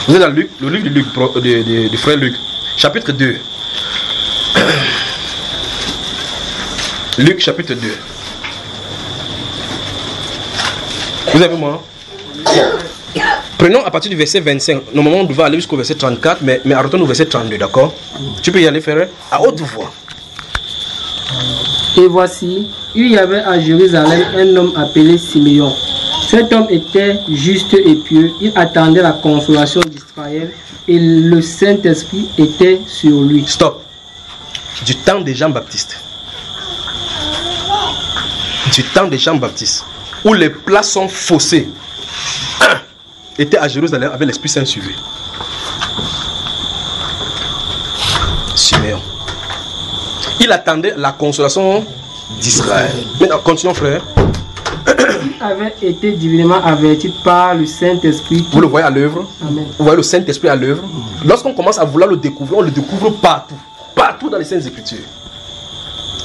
Vous êtes dans le livre de Luc, de frère Luc, chapitre 2. Luc chapitre 2. Vous avez moi? Prenons à partir du verset 25. Normalement, on devait aller jusqu'au verset 34, mais arrêtons au verset 32, d'accord? Tu peux y aller, frère, à haute voix. Et voici, il y avait à Jérusalem un homme appelé Siméon. Cet homme était juste et pieux. Il attendait la consolation d'Israël et le Saint-Esprit était sur lui. Stop. Du temps de Jean-Baptiste. Du temps de Jean-Baptiste, où les plats sont faussés. Un était à Jérusalem avec l'Esprit Saint sur lui. Siméon. Il attendait la consolation d'Israël. Maintenant, continuons, frère. Il avait été divinement averti par le Saint-Esprit. Vous le voyez à l'œuvre. Amen. Vous voyez le Saint-Esprit à l'œuvre. Lorsqu'on commence à vouloir le découvrir, on le découvre partout. Partout dans les Saintes Écritures.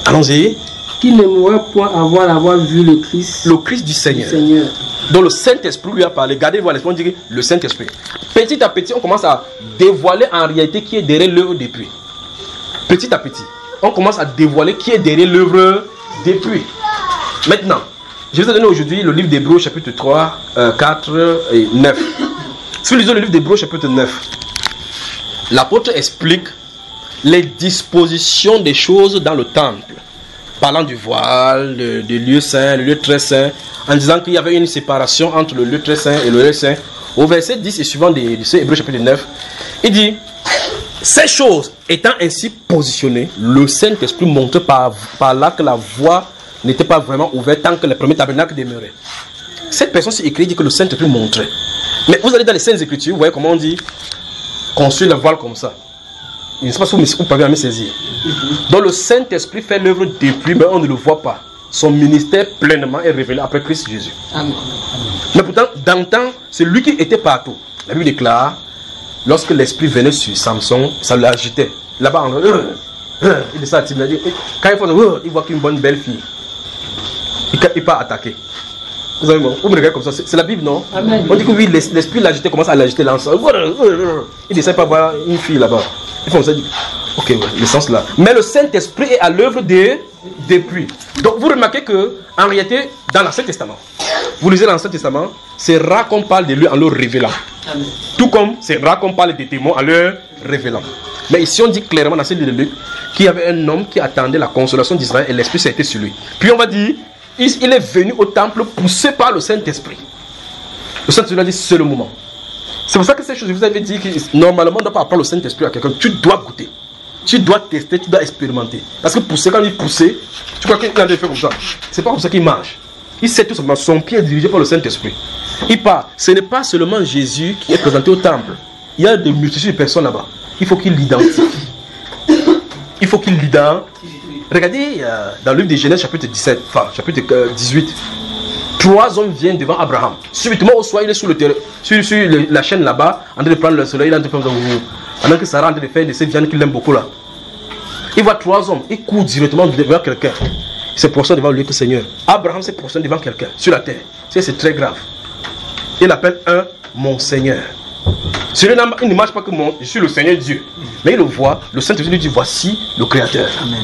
Allons-y. Qui ne mourrait point avant d'avoir vu le Christ. Le Christ du Seigneur. Seigneur. Donc le Saint-Esprit lui a parlé. Gardez voir l'esprit, on dit le Saint-Esprit. Petit à petit, on commence à dévoiler en réalité qui est derrière l'œuvre depuis. Petit à petit, on commence à dévoiler qui est derrière l'œuvre depuis. Maintenant, je vais vous donner aujourd'hui le livre d'Hébreux chapitre 3, 4 et 9. Si vous lisez le livre d'Hébreux chapitre 9, l'apôtre explique les dispositions des choses dans le temple, parlant du voile, du lieu saint, le lieu très saint, en disant qu'il y avait une séparation entre le lieu très saint et le lieu saint. Au verset 10 et suivant de ce Hébreux chapitre 9, il dit: ces choses étant ainsi positionnées, le Saint-Esprit montrait par là que la voie n'était pas vraiment ouverte tant que les premiers tabernacles demeuraient. Cette personne-ci écrit dit que le Saint-Esprit montrait. Mais vous allez dans les Saintes Écritures, vous voyez comment on dit construire le voile comme ça. Je ne sais pas si vous pouvez me saisir. Donc le Saint-Esprit fait l'œuvre depuis, mais on ne le voit pas. Son ministère pleinement est révélé après Christ Jésus. Amen. Mais pourtant, dans le temps, c'est lui qui était partout. La Bible déclare, lorsque l'Esprit venait sur Samson, ça l'agitait. Là-bas, il est sorti. Quand il voit qu'une bonne belle fille, il part attaquer. Vous avez vous me regardez comme ça, c'est la Bible, non? Amen. On dit que oui, l'Esprit l'agitait, commence à l'agiter l'ensemble. Il essaie pas de voir une fille là-bas. Ils font ça. Ok, ouais, le sens là. Mais le Saint-Esprit est à l'œuvre depuis. Donc vous remarquez que, en réalité, dans l'Ancien Testament, vous lisez l'Ancien Testament, c'est rare qu'on parle de lui en le révélant. Amen. Tout comme c'est rare qu'on parle des témoins en le révélant. Mais ici on dit clairement dans ce livre de Luc qu'il y avait un homme qui attendait la consolation d'Israël et l'Esprit s'était sur lui. Puis on va dire, il est venu au temple poussé par le Saint-Esprit. Le Saint-Esprit a dit c'est le moment. C'est pour ça que ces choses, vous avez dit que normalement on ne doit pas apprendre le Saint-Esprit à quelqu'un. Tu dois goûter. Tu dois tester, tu dois expérimenter. Parce que pousser, quand il poussait, tu crois qu'il a fait comme ça. C'est pas comme ça qu'il marche. Il sait tout simplement, son pied est dirigé par le Saint-Esprit. Il part. Ce n'est pas seulement Jésus qui est présenté au temple. Il y a des multitudes de personnes là-bas. Il faut qu'il l'identifie. Il faut qu'il l'identifie. Regardez dans le livre de Genèse chapitre 17, enfin chapitre 18. 3 hommes viennent devant Abraham. Subitement au soir, il est sur le terrain, sur la chaîne là-bas, en train de prendre le soleil, il est en train de prendre pendant que Sarah est en train de faire de ces viandes qu'il aime beaucoup là. Il voit 3 hommes, il court directement devant quelqu'un. Il se prosterne devant lui que Seigneur. Abraham se prosterne devant quelqu'un sur la terre. C'est très grave. Il appelle un mon Seigneur. Celui-là, il ne marche pas que mon, je suis le Seigneur Dieu. Mais il le voit, le Saint-Esprit lui dit voici le Créateur. Amen.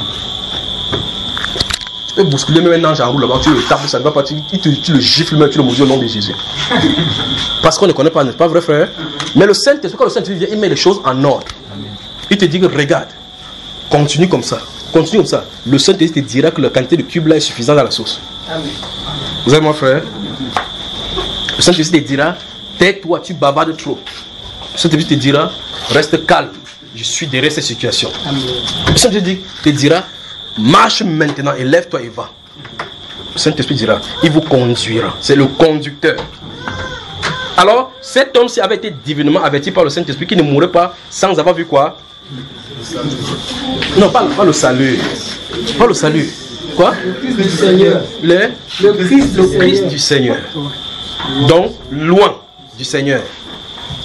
Tu peux bousculer même un ange en roue là-bas, tu le tapes, ça ne va pas, tu le gifles même, tu le maudis au nom de Jésus. Parce qu'on ne connaît pas, n'est-ce pas vrai frère? Mais le Saint-Esprit, quand le Saint-Esprit vient, il met les choses en ordre. Il te dit que regarde, continue comme ça, continue comme ça. Le Saint-Esprit te dira que la quantité de cubes là est suffisante dans la sauce. Amen. Vous avez mon frère? Le Saint-Esprit te dira, tais-toi, tu bavardes trop. Le Saint-Esprit te dira, reste calme, je suis derrière cette situation. Amen. Le Saint-Esprit te dira, marche maintenant et lève-toi et va. Le Saint-Esprit dira, il vous conduira. C'est le conducteur. Alors, cet homme-ci avait été divinement averti par le Saint-Esprit qu'il ne mourrait pas sans avoir vu quoi? Non, pas le salut. Pas le salut. Quoi? Le Christ du Seigneur. Le Christ du Seigneur. Donc, loin du Seigneur.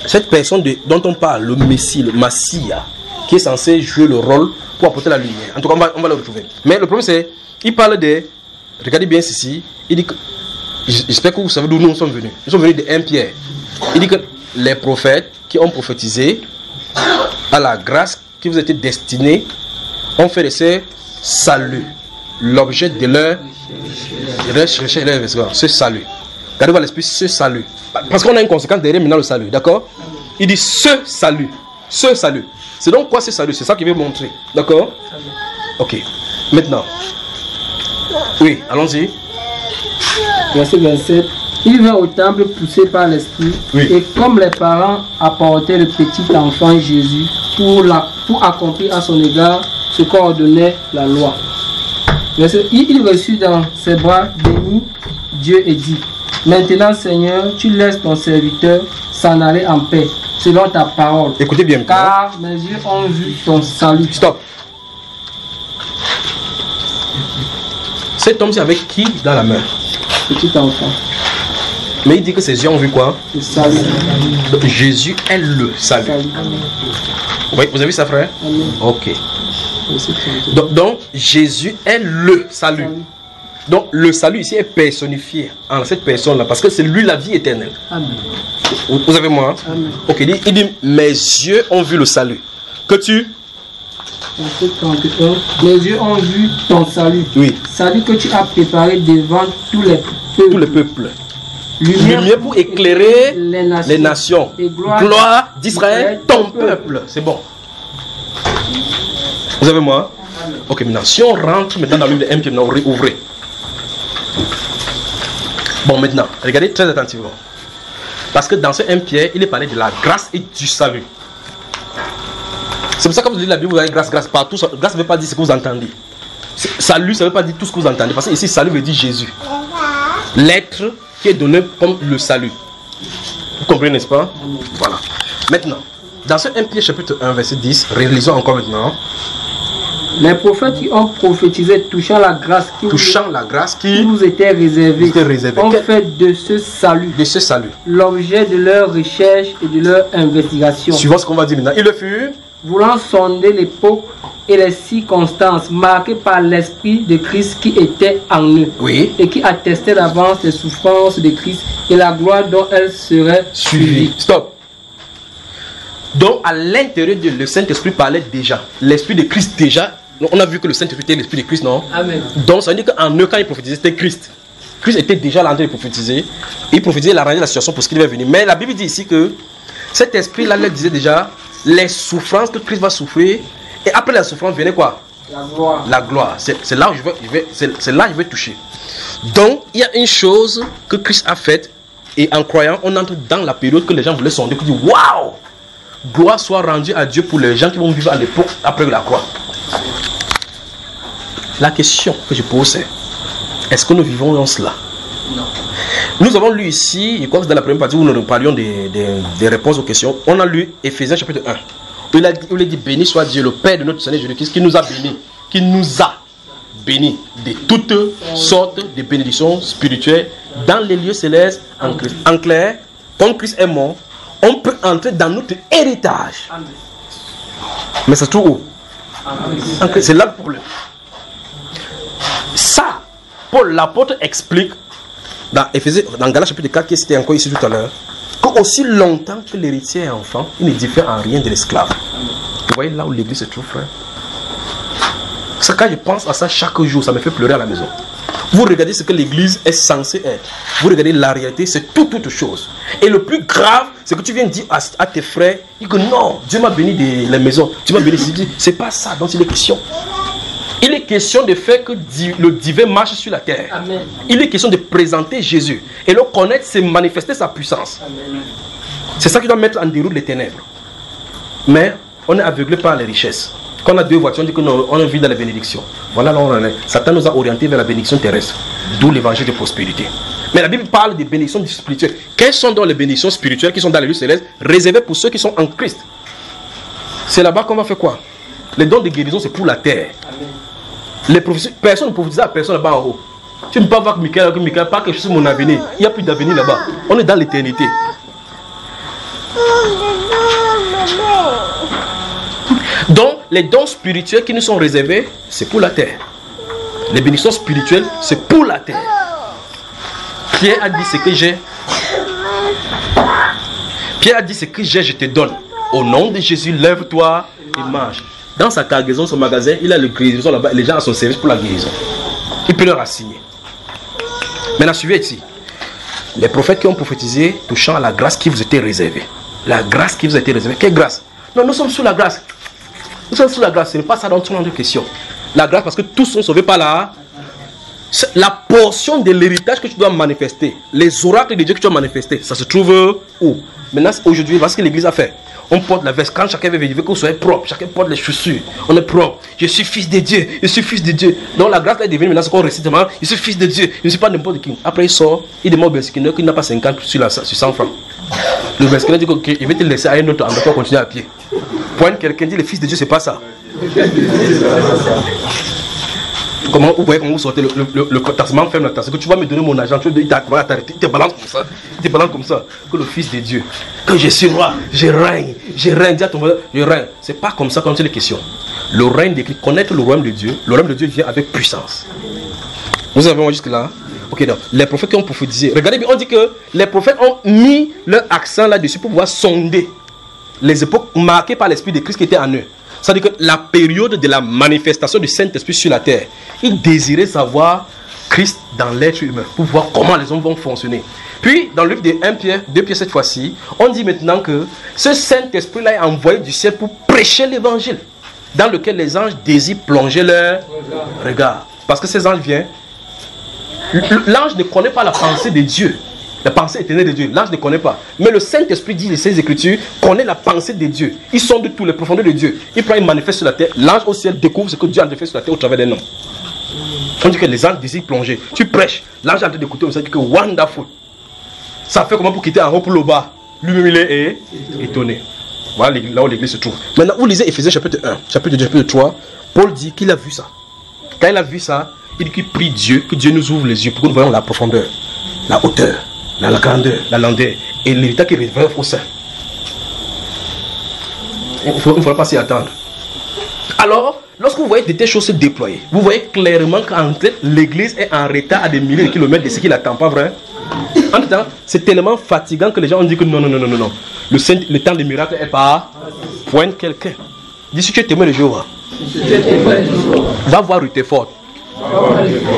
Cette personne dont on parle, le Messie, le Massia, qui est censé jouer le rôle pour apporter la lumière. En tout cas, on va le retrouver. Mais le problème c'est, il parle de, regardez bien ceci, il dit que, j'espère que vous savez d'où nous sommes venus. Nous sommes venus de 1 Pierre. Il dit que les prophètes qui ont prophétisé à la grâce qui vous était destinée ont fait de ces saluts l'objet de leur recherche, ce salut. Regardez voir l'esprit, ce salut. Parce qu'on a une conséquence derrière maintenant le salut, d'accord? Il dit ce salut. Ce salut. C'est donc quoi ce salut? C'est ça qu'il veut montrer, d'accord? Ok. Maintenant. Oui, allons-y. Verset 27. Il vint au temple poussé par l'esprit, Oui. et comme les parents apportaient le petit enfant Jésus pour accomplir à son égard ce qu'ordonnait la loi. Il reçut dans ses bras, bénit Dieu et dit: Maintenant, Seigneur, tu laisses ton serviteur s'en aller en paix, selon ta parole. Écoutez bien. Car mes yeux ont vu ton salut. Stop. Cet homme, c'est avec qui dans la main? Petit enfant. Mais il dit que ses yeux ont vu quoi? Le salut. Donc, Jésus est le salut. Salut. Oui, vous avez vu ça, frère? Amen. Ok. Verset 32. Donc, Jésus est le salut. Salut. Donc, le salut ici est personnifié en cette personne-là parce que c'est lui la vie éternelle. Amen. Vous avez moi? Amen. Ok, il dit mes yeux ont vu le salut. Que tu? Verset 31. Mes yeux ont vu ton salut. Oui. Salut que tu as préparé devant tous les peuples. Tous les peuples. Lumière pour éclairer les nations. Et gloire d'Israël, ton peuple. C'est bon. Vous avez moi? Ok, maintenant, si on rentre maintenant dans le livre de 1 Pierre, maintenant, ouvrez. Bon, maintenant, regardez très attentivement. Parce que dans ce 1 Pierre, il est parlé de la grâce et du salut. C'est pour ça que quand vous lisez la Bible, vous avez grâce, grâce partout. Grâce ne veut pas dire ce que vous entendez. Salut, ça ne veut pas dire tout ce que vous entendez. Parce que ici, salut veut dire Jésus. L'être qui est donné comme le salut. Vous comprenez, n'est-ce pas? Voilà. Maintenant, dans ce 1 Pierre chapitre 1, verset 10, réalisons encore maintenant. Les prophètes qui ont prophétisé touchant la grâce qui nous était réservée, ont fait de ce salut, l'objet de leur recherche et de leur investigation. Suivant ce qu'on va dire maintenant. Il le fut, voulant sonder l'époque et les circonstances marquées par l'esprit de Christ qui était en eux, oui, et qui attestait d'avance les souffrances de Christ et la gloire dont elles seraient suivies. Stop. Donc à l'intérieur de le Saint-Esprit parlait déjà. L'Esprit de Christ déjà. On a vu que le Saint-Esprit était l'Esprit de Christ, non? Amen. Donc ça veut dire qu'en eux, quand il prophétisait, c'était Christ. Christ était déjà là en train de prophétiser. Il prophétisait, il arrangeait la situation pour ce qu'il devait venir. Mais la Bible dit ici que cet esprit-là leur disait déjà les souffrances que Christ va souffrir. Et après la souffrance venait quoi? La gloire. La gloire. C'est là où c'est là que je vais toucher. Donc il y a une chose que Christ a faite. Et en croyant, on entre dans la période que les gens voulaient sonder. Qui dit waouh! Gloire soit rendue à Dieu pour les gens qui vont vivre à l'époque après la croix. La question que je pose c'est: est-ce que nous vivons dans cela? Non. Nous avons lu ici, je crois que dans la première partie où nous parlions des réponses aux questions, on a lu Éphésiens chapitre 1. Où il a dit béni soit Dieu, le Père de notre Seigneur Jésus-Christ, qui nous a bénis de toutes sortes de bénédictions spirituelles dans les lieux célestes en Christ. En clair, comme Christ est mort, on peut entrer dans notre héritage. Mais ça se trouve où? C'est là le problème. Ça, Paul l'apôtre explique dans Galates chapitre 4, qui c'était encore ici tout à l'heure, qu'aussi longtemps que l'héritier est enfant, il ne diffère en rien de l'esclave. Vous voyez là où l'église se trouve, frère? Ça, quand je pense à ça chaque jour, ça me fait pleurer à la maison. Vous regardez ce que l'église est censée être. Vous regardez la réalité, c'est toute chose. Et le plus grave, c'est que tu viens dire à tes frères, dis que non, Dieu m'a béni les maisons, Dieu m'a béni. C'est pas ça dont il est question. Il est question de faire que le divin marche sur la terre. Amen. Il est question de présenter Jésus. Et le connaître, c'est manifester sa puissance. Amen. C'est ça qui doit mettre en déroute les ténèbres. Mais on est aveuglé par les richesses. Quand on a deux voitures, on dit qu'on vit dans la bénédiction. Voilà là où on est. Satan nous a orientés vers la bénédiction terrestre. D'où l'évangile de prospérité. Mais la Bible parle des bénédictions spirituelles. Quelles sont donc les bénédictions spirituelles qui sont dans les lieux célestes, réservées pour ceux qui sont en Christ? C'est là-bas qu'on va faire quoi? Les dons de guérison, c'est pour la terre. Amen. Les personne ne prophétise à personne là-bas en haut. Tu ne peux pas voir que Michael, pas quelque chose sur mon avenir. Il n'y a plus d'avenir là-bas. On est dans l'éternité. Donc, les dons spirituels qui nous sont réservés, c'est pour la terre. Les bénédictions spirituelles, c'est pour la terre. Pierre a dit ce que j'ai. Pierre a dit ce que j'ai, je te donne. Au nom de Jésus, lève-toi et marche. Dans sa cargaison, son magasin, il a le guérison là-bas. Les gens ont son service pour la guérison. Il peut leur assigner. Maintenant, suivez ici. Les prophètes qui ont prophétisé touchant à la grâce qui vous était réservée. La grâce qui vous a été réservée. Quelle grâce? Non, nous sommes sous la grâce. Nous sommes sous la grâce. Ce n'est pas ça dans tout le monde de question. La grâce, parce que tous sont sauvés par la portion de l'héritage que tu dois manifester. Les oracles de Dieu que tu dois manifester. Ça se trouve où? Maintenant, aujourd'hui, voici ce que l'Église a fait. On porte la veste. Quand chacun veut que vous soyez propre, chacun porte les chaussures. On est propre. Je suis fils de Dieu. Je suis fils de Dieu. Donc la grâce est devenue maintenant ce qu'on récite. Je suis fils de Dieu. Je ne suis pas n'importe qui. Après il sort, il demande au Beskineur qu'il n'a pas 50 sur 100 francs. Le Beskineur dit qu'il va te laisser à un autre endroit pour continuer à pied. Pointe quelqu'un dit le fils de Dieu, c'est pas ça. Comment vous voyez comment vous sortez le tassement ferme la tasse. Que tu vas me donner mon argent, tu vas t'arrêter, il te balance comme ça. Il te balance comme ça. Que le fils de Dieu, que je suis roi, je règne, dis à ton voisin, je règne. C'est pas comme ça quand c'est les questions. Le règne de Christ, connaître le royaume de Dieu vient avec puissance. Vous avez vu jusque-là? Ok, donc les prophètes qui ont prophétisé. Regardez bien, on dit que les prophètes ont mis leur accent là-dessus pour pouvoir sonder les époques marquées par l'Esprit de Christ qui était en eux. C'est-à-dire que la période de la manifestation du Saint-Esprit sur la terre, ils désiraient savoir Christ dans l'être humain pour voir comment les hommes vont fonctionner. Puis, dans le livre de 1 Pierre, 2 Pierre cette fois-ci, on dit maintenant que ce Saint-Esprit-là est envoyé du ciel pour prêcher l'évangile, dans lequel les anges désirent plonger leur regard. Parce que ces anges viennent. L'ange ne connaît pas la pensée de Dieu. La pensée éternelle de Dieu, l'ange ne connaît pas. Mais le Saint-Esprit dit de ses Écritures, connaît la pensée de Dieu. Ils sont de tous les profondeurs de Dieu. Il prend, il manifeste sur la terre. L'ange au ciel découvre ce que Dieu a fait sur la terre au travers d'un homme. On dit que les anges désirent plonger. Tu prêches, l'ange est en train d'écouter, on dit que wonderful. Ça fait comment pour quitter en haut pour le bas? Lui-même il est étonné. Voilà là où l'église se trouve. Maintenant, vous lisez Éphésiens chapitre 1, chapitre 2, chapitre 3. Paul dit qu'il a vu ça. Quand il a vu ça, il dit qu'il prie Dieu, que Dieu nous ouvre les yeux pour que nous voyons la profondeur, la hauteur, la grandeur, la longueur et l'héritage qui révèle au sein. Il ne faudra pas s'y attendre. Alors, lorsque vous voyez de telles choses se déployer, vous voyez clairement qu'en fait, l'église est en retard à des milliers de kilomètres de ce qui l'attend, pas vrai? En tout temps, c'est tellement fatigant que les gens ont dit que non. Le temps des miracles est pas. Pointe quelqu'un. Dis si tu es témoin de Jéhovah. Va voir Rutherford.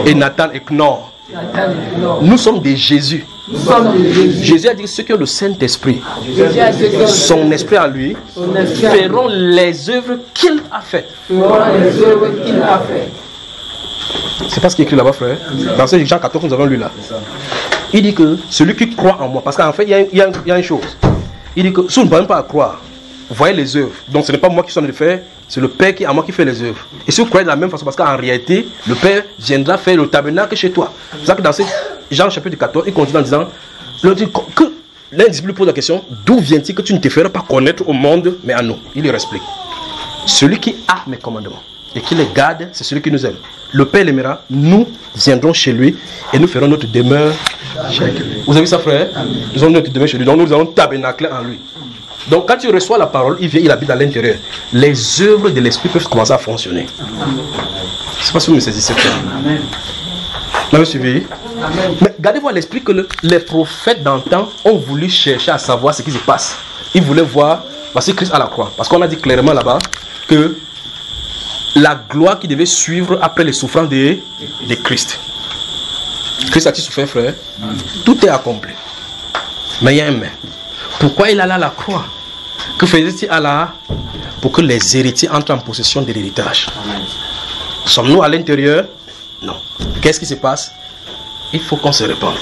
Et Nathan et Knorr. Nous sommes des Jésus. Jésus a dit que ceux qui ont le Saint-Esprit, son esprit en lui, feront les œuvres qu'il a faites. C'est pas ce qui est écrit là-bas, frère. Dans ce Jean 14, nous avons lu là. Il dit que celui qui croit en moi, parce qu'en fait, il y a une chose. Il dit que si vous ne pouvez pas croire, vous voyez les œuvres. Donc ce n'est pas moi qui suis en train de faire, c'est le Père qui est en moi qui fait les œuvres. Et si vous croyez de la même façon, parce qu'en réalité, le Père viendra faire le tabernacle chez toi. C'est ça que dans Jean chapitre 14, il continue en disant que l'un des disciples pose la question, d'où vient-il que tu ne te feras pas connaître au monde, mais à nous? Il lui explique. Celui qui a mes commandements et qui les garde, c'est celui qui nous aime. Le Père l'aimera, nous viendrons chez lui et nous ferons notre demeure chez lui. Vous avez vu ça, frère? Nous avons notre demeure chez lui, donc nous allons tabernacler en lui. Donc quand tu reçois la parole, il vient, il habite à l'intérieur. Les œuvres de l'esprit peuvent commencer à fonctionner. Je ne sais pas si vous me saisissez. Amen. Vous m'avez suivi? Amen. Mais gardez-vous à l'esprit que les prophètes d'antan ont voulu chercher à savoir ce qui se passe. Ils voulaient voir, voici Christ à la croix. Parce qu'on a dit clairement là-bas que la gloire qui devait suivre après les souffrances de Christ. Christ a-t-il souffert, frère? Tout est accompli. Mais il y a un mais. Pourquoi il alla à la croix? Que faisait-il à la? Pour que les héritiers entrent en possession de l'héritage. Sommes-nous à l'intérieur? Non. Qu'est-ce qui se passe? Il faut qu'on se répande.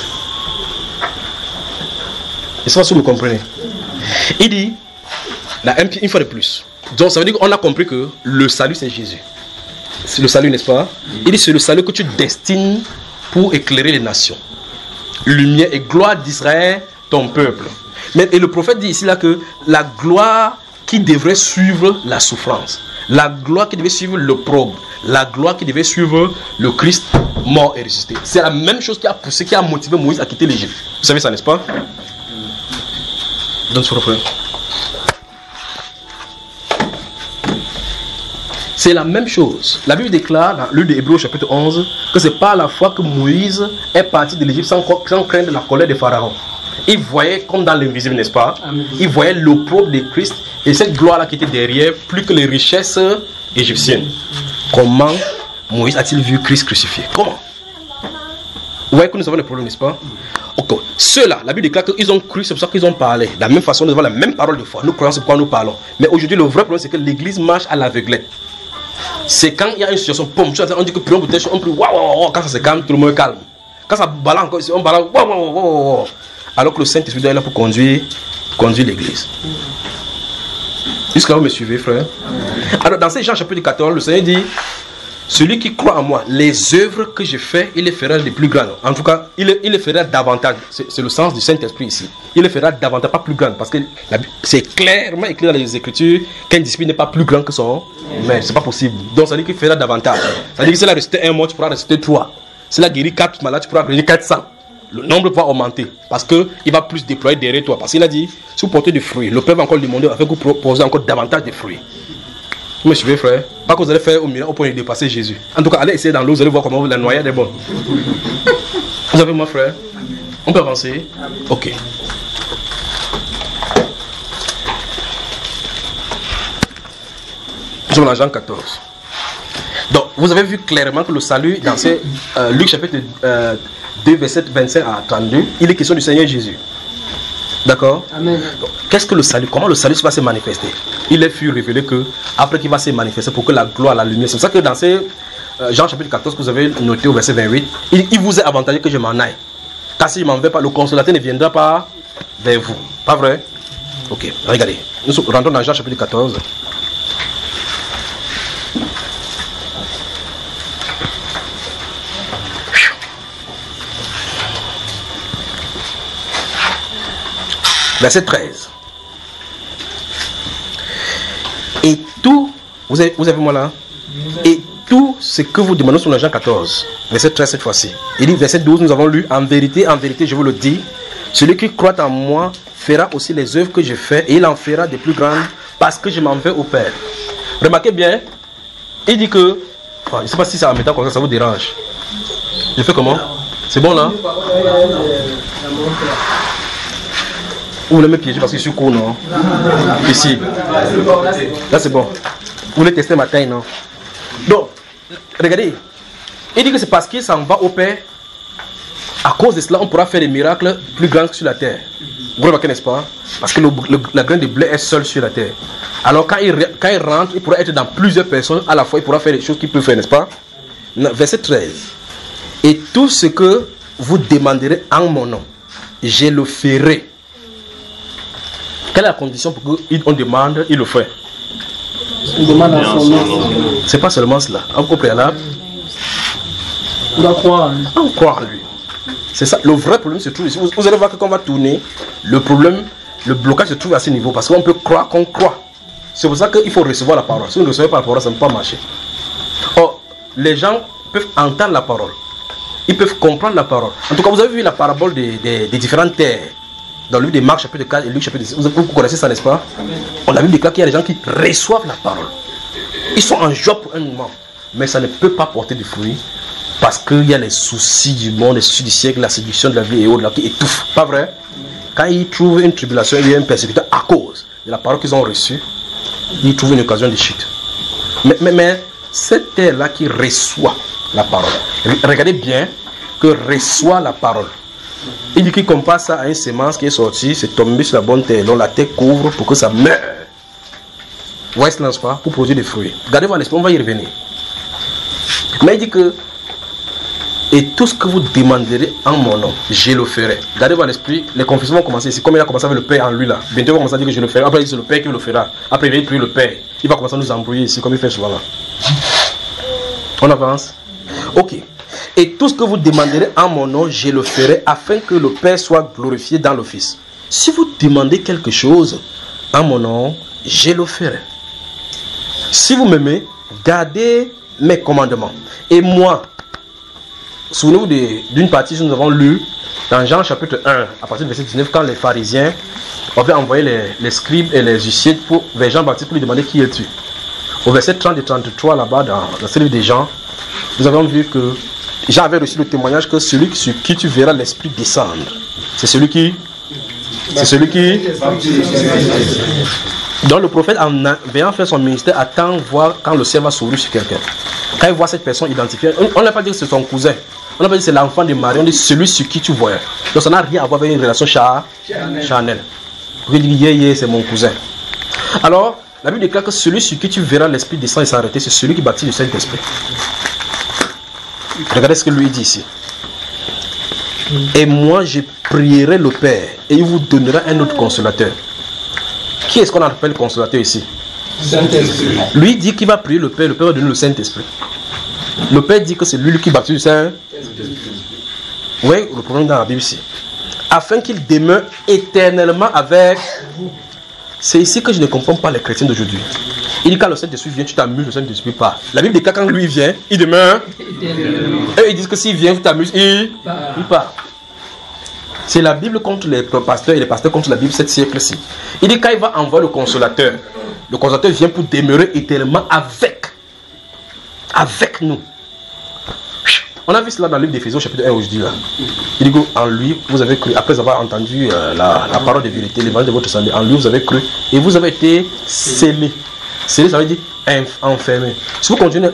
Et ça, si vous me comprenez. Il dit, une fois de plus. Donc ça veut dire qu'on a compris que le salut c'est Jésus. C'est le salut, n'est-ce pas? Il dit c'est le salut que tu destines pour éclairer les nations. Lumière et gloire d'Israël, ton peuple. Mais, et le prophète dit ici là que la gloire qui devrait suivre la souffrance, la gloire qui devait suivre l'opprobre, la gloire qui devait suivre le Christ mort et ressuscité. C'est la même chose qui a poussé, qui a motivé Moïse à quitter l'Égypte. Vous savez ça, n'est-ce pas? Donne ce frère. C'est la même chose. La Bible déclare dans le livre d'Hébreux chapitre 11 que c'est par la foi que Moïse est parti de l'Égypte sans craindre la colère de Pharaon. Il voyait comme dans l'invisible, n'est-ce pas? Il voyait l'opprobre de Christ et cette gloire-là qui était derrière, plus que les richesses égyptiennes. Comment Moïse a-t-il vu Christ crucifié? Comment? Vous voyez que nous avons des problèmes, n'est-ce pas? Okay. Ceux-là, la Bible déclare qu'ils ont cru, c'est pour ça qu'ils ont parlé. De la même façon, nous avons la même parole de foi. Nous croyons, c'est pourquoi nous parlons. Mais aujourd'hui, le vrai problème, c'est que l'église marche à l'aveuglette. C'est quand il y a une situation, on dit que prions pour telle chose, on prie, waouh, quand ça se calme, tout le monde est calme. Quand ça balance, on balance, waouh. Alors que le Saint-Esprit est là pour conduire l'église. Jusqu'à là, vous me suivez, frère? Alors, dans ces Jean chapitre 14, le Seigneur dit, celui qui croit en moi, les œuvres que je fais, il les fera les plus grandes. En tout cas, il les fera davantage. C'est le sens du Saint-Esprit ici. Il les fera davantage, pas plus grandes. Parce que c'est clairement écrit dans les Écritures qu'un disciple n'est pas plus grand que son maître. C'est pas possible. Donc, ça dit qu'il fera davantage. Ça dit que s'il a resté un mois, tu pourras rester 3. S'il a guéri 4 malades, tu pourras guérir 400. Le nombre va augmenter. Parce qu'il va plus déployer derrière toi. Parce qu'il a dit, si vous portez des fruits, le Père va encore demander afin que vous proposez encore davantage de fruits. Vous me suivez, frère? Pas que vous allez faire au miracle au point de dépasser Jésus. En tout cas, allez essayer dans l'eau, vous allez voir comment vous la noyade est bonne. Vous avez moi, frère? On peut avancer? Ok. Nous sommes dans Jean 14. Donc, vous avez vu clairement que le salut, dans Luc chapitre 2, verset 25 à 32, il est question du Seigneur Jésus. D'accord? Amen. Qu'est-ce que le salut? Comment le salut va se manifester? Il est fut révélé que après qu'il va se manifester pour que la gloire, la lumière. C'est pour ça que dans Jean chapitre 14 que vous avez noté au verset 28, il vous est avantageux que je m'en aille. Car si je m'en vais pas, le consolateur ne viendra pas vers vous. Pas vrai? Ok, regardez. Nous rentrons dans Jean chapitre 14. Verset 13. Et tout, vous avez moi là? Et tout ce que vous demandez sur Jean 14, verset 13 cette fois-ci. Il dit, verset 12, nous avons lu, en vérité, je vous le dis, celui qui croit en moi fera aussi les œuvres que je fais, et il en fera des plus grandes, parce que je m'en vais au Père. Remarquez bien, il dit que, je ne sais pas si ça en mettant comme ça vous dérange. Je fais comment? C'est bon là? Vous voulez me piéger parce que je suis court, non? Ici. Là, c'est bon. Vous voulez tester ma taille, non? Donc, regardez. Il dit que c'est parce qu'il s'en va au Père. À cause de cela, on pourra faire des miracles plus grands que sur la terre. Vous remarquez, n'est-ce pas? Parce que la graine de blé est seule sur la terre. Alors, quand il rentre, il pourra être dans plusieurs personnes à la fois. Il pourra faire des choses qu'il peut faire, n'est-ce pas? Verset 13. Et tout ce que vous demanderez en mon nom, je le ferai. Quelle est la condition pour qu'on demande, il le fait? On demande à son nom. C'est pas seulement cela. Au préalable, on doit croire. On croit en lui. C'est ça. Le vrai problème se trouve ici. Vous allez voir que quand on va tourner, le problème, le blocage se trouve à ce niveau. Parce qu'on peut croire qu'on croit. C'est pour ça qu'il faut recevoir la parole. Si vous ne recevez pas la parole, ça ne peut pas marcher. Or, les gens peuvent entendre la parole. Ils peuvent comprendre la parole. En tout cas, vous avez vu la parabole des différentes terres. Dans le livre de Marc chapitre 4 et Luc chapitre 10. Vous connaissez ça, n'est-ce pas? On a vu déclarer qu'il y a des gens qui reçoivent la parole. Ils sont en joie pour un moment. Mais ça ne peut pas porter de fruits. Parce qu'il y a les soucis du monde, les soucis du siècle, la séduction de la vie et autres qui étouffent. Pas vrai? Quand ils trouvent une tribulation, il y a un persécuteur à cause de la parole qu'ils ont reçue, ils trouvent une occasion de chute. Mais cette terre-là qui reçoit la parole, regardez bien que reçoit la parole. Il dit qu'il compare ça à une semence qui est sortie, c'est tombé sur la bonne terre, dont la terre couvre pour que ça meure. Vous voyez cela, n'est-ce pas? Pour produire des fruits. Gardez votre esprit, on va y revenir. Mais il dit que, et tout ce que vous demanderez en mon nom, je le ferai. Gardez votre esprit, les confessions vont commencer ici. Comme il a commencé avec le Père en lui là. Bientôt il va commencer à dire que je le ferai. Après il dit c'est le Père qui le fera. Après il va prier le Père. Il va commencer à nous embrouiller ici, comme il fait souvent là. On avance. Ok. Et tout ce que vous demanderez en mon nom, je le ferai afin que le Père soit glorifié dans le Fils. Si vous demandez quelque chose en mon nom, je le ferai. Si vous m'aimez, gardez mes commandements. Et moi, souvenez-vous d'une partie que nous avons lue dans Jean chapitre 1, à partir du verset 19, quand les pharisiens avaient envoyé les scribes et les huissiers vers Jean-Baptiste pour lui demander qui es-tu. Au verset 30 et 33, là-bas, dans ce livre des Jean, nous avons vu que Jean avait reçu le témoignage que celui sur qui tu verras l'Esprit descendre, c'est celui qui Donc le prophète, en venant faire son ministère, attend voir quand le ciel va s'ouvrir sur quelqu'un. Quand il voit cette personne identifiée, on n'a pas dit que c'est son cousin. On n'a pas dit que c'est l'enfant de Marie. On dit celui sur qui tu voyais. Donc ça n'a rien à voir avec une relation charnelle. Il dit, c'est mon cousin. Alors, la Bible déclare que celui sur qui tu verras l'Esprit descendre et s'arrêter, c'est celui qui baptise du Saint-Esprit. Regardez ce que lui dit ici. Et moi, je prierai le Père et il vous donnera un autre consolateur. Qui est-ce qu'on appelle consolateur ici? Saint-Esprit. Lui dit qu'il va prier le Père va donner le Saint-Esprit. Le Père dit que c'est lui qui baptise du Saint-Esprit. Oui, le problème dans la Bible ici. Afin qu'il demeure éternellement avec vous. C'est ici que je ne comprends pas les chrétiens d'aujourd'hui. Il dit quand le Saint-Esprit vient, tu t'amuses, le Saint-Esprit part. La Bible dit que quand lui vient, il demeure. Et ils disent que s'il vient, tu t'amuses, il part. C'est la Bible contre les pasteurs et les pasteurs contre la Bible 7 siècles-ci. Il dit quand il va envoyer le consolateur vient pour demeurer éternellement avec nous. On a vu cela dans le livre d'Éphésiens chapitre 1 où je dis là. Il dit qu'en lui, vous avez cru, après avoir entendu la parole de vérité, l'évangile de votre salut, en lui vous avez cru et vous avez été scellés. Scellés, ça veut dire enfermés. Si vous continuez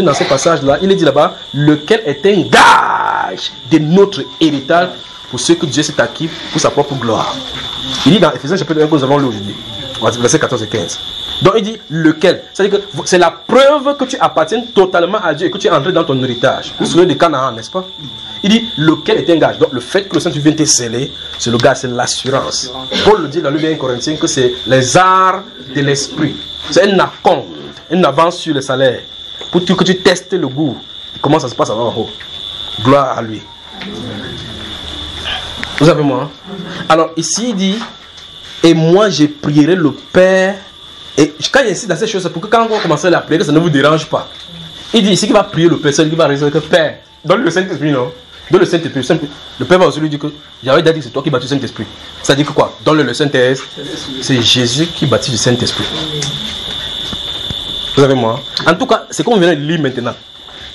dans ce passage-là, il est dit là-bas, lequel est un gage de notre héritage pour ce que Dieu s'est acquis pour sa propre gloire. Il dit dans Éphésiens chapitre 1 que nous avons lu aujourd'hui, versets 14 et 15. Donc il dit lequel. C'est-à-dire que c'est la preuve que tu appartiens totalement à Dieu et que tu es entré dans ton héritage. Vous vous souvenez de Canaan, n'est-ce pas? Il dit lequel est un gage. Donc le fait que le Saint-Esprit vienne te sceller, c'est le gage, c'est l'assurance. Paul le dit dans le livre 1 Corinthiens que c'est les arts de l'esprit. C'est un acompte, une avance sur le salaire. Pour que tu testes le goût. Comment ça se passe en haut. Gloire à lui. Vous avez moi? Alors ici il dit, et moi je prierai le Père. Et quand il insiste dans ces choses, c'est pour que quand on va commencer à prier, ça ne vous dérange pas. Il dit ici qu'il va prier le Père, c'est lui qui va résoudre que Père, donne le Saint-Esprit, non? Donne le Saint-Esprit. Le Père va aussi lui dire que j'avais dit que c'est toi qui baptises le Saint-Esprit. Ça dit que quoi? Donne le Saint-Esprit. C'est Jésus qui baptise le Saint-Esprit. Vous avez moi? En tout cas, c'est comme on vient de lire maintenant.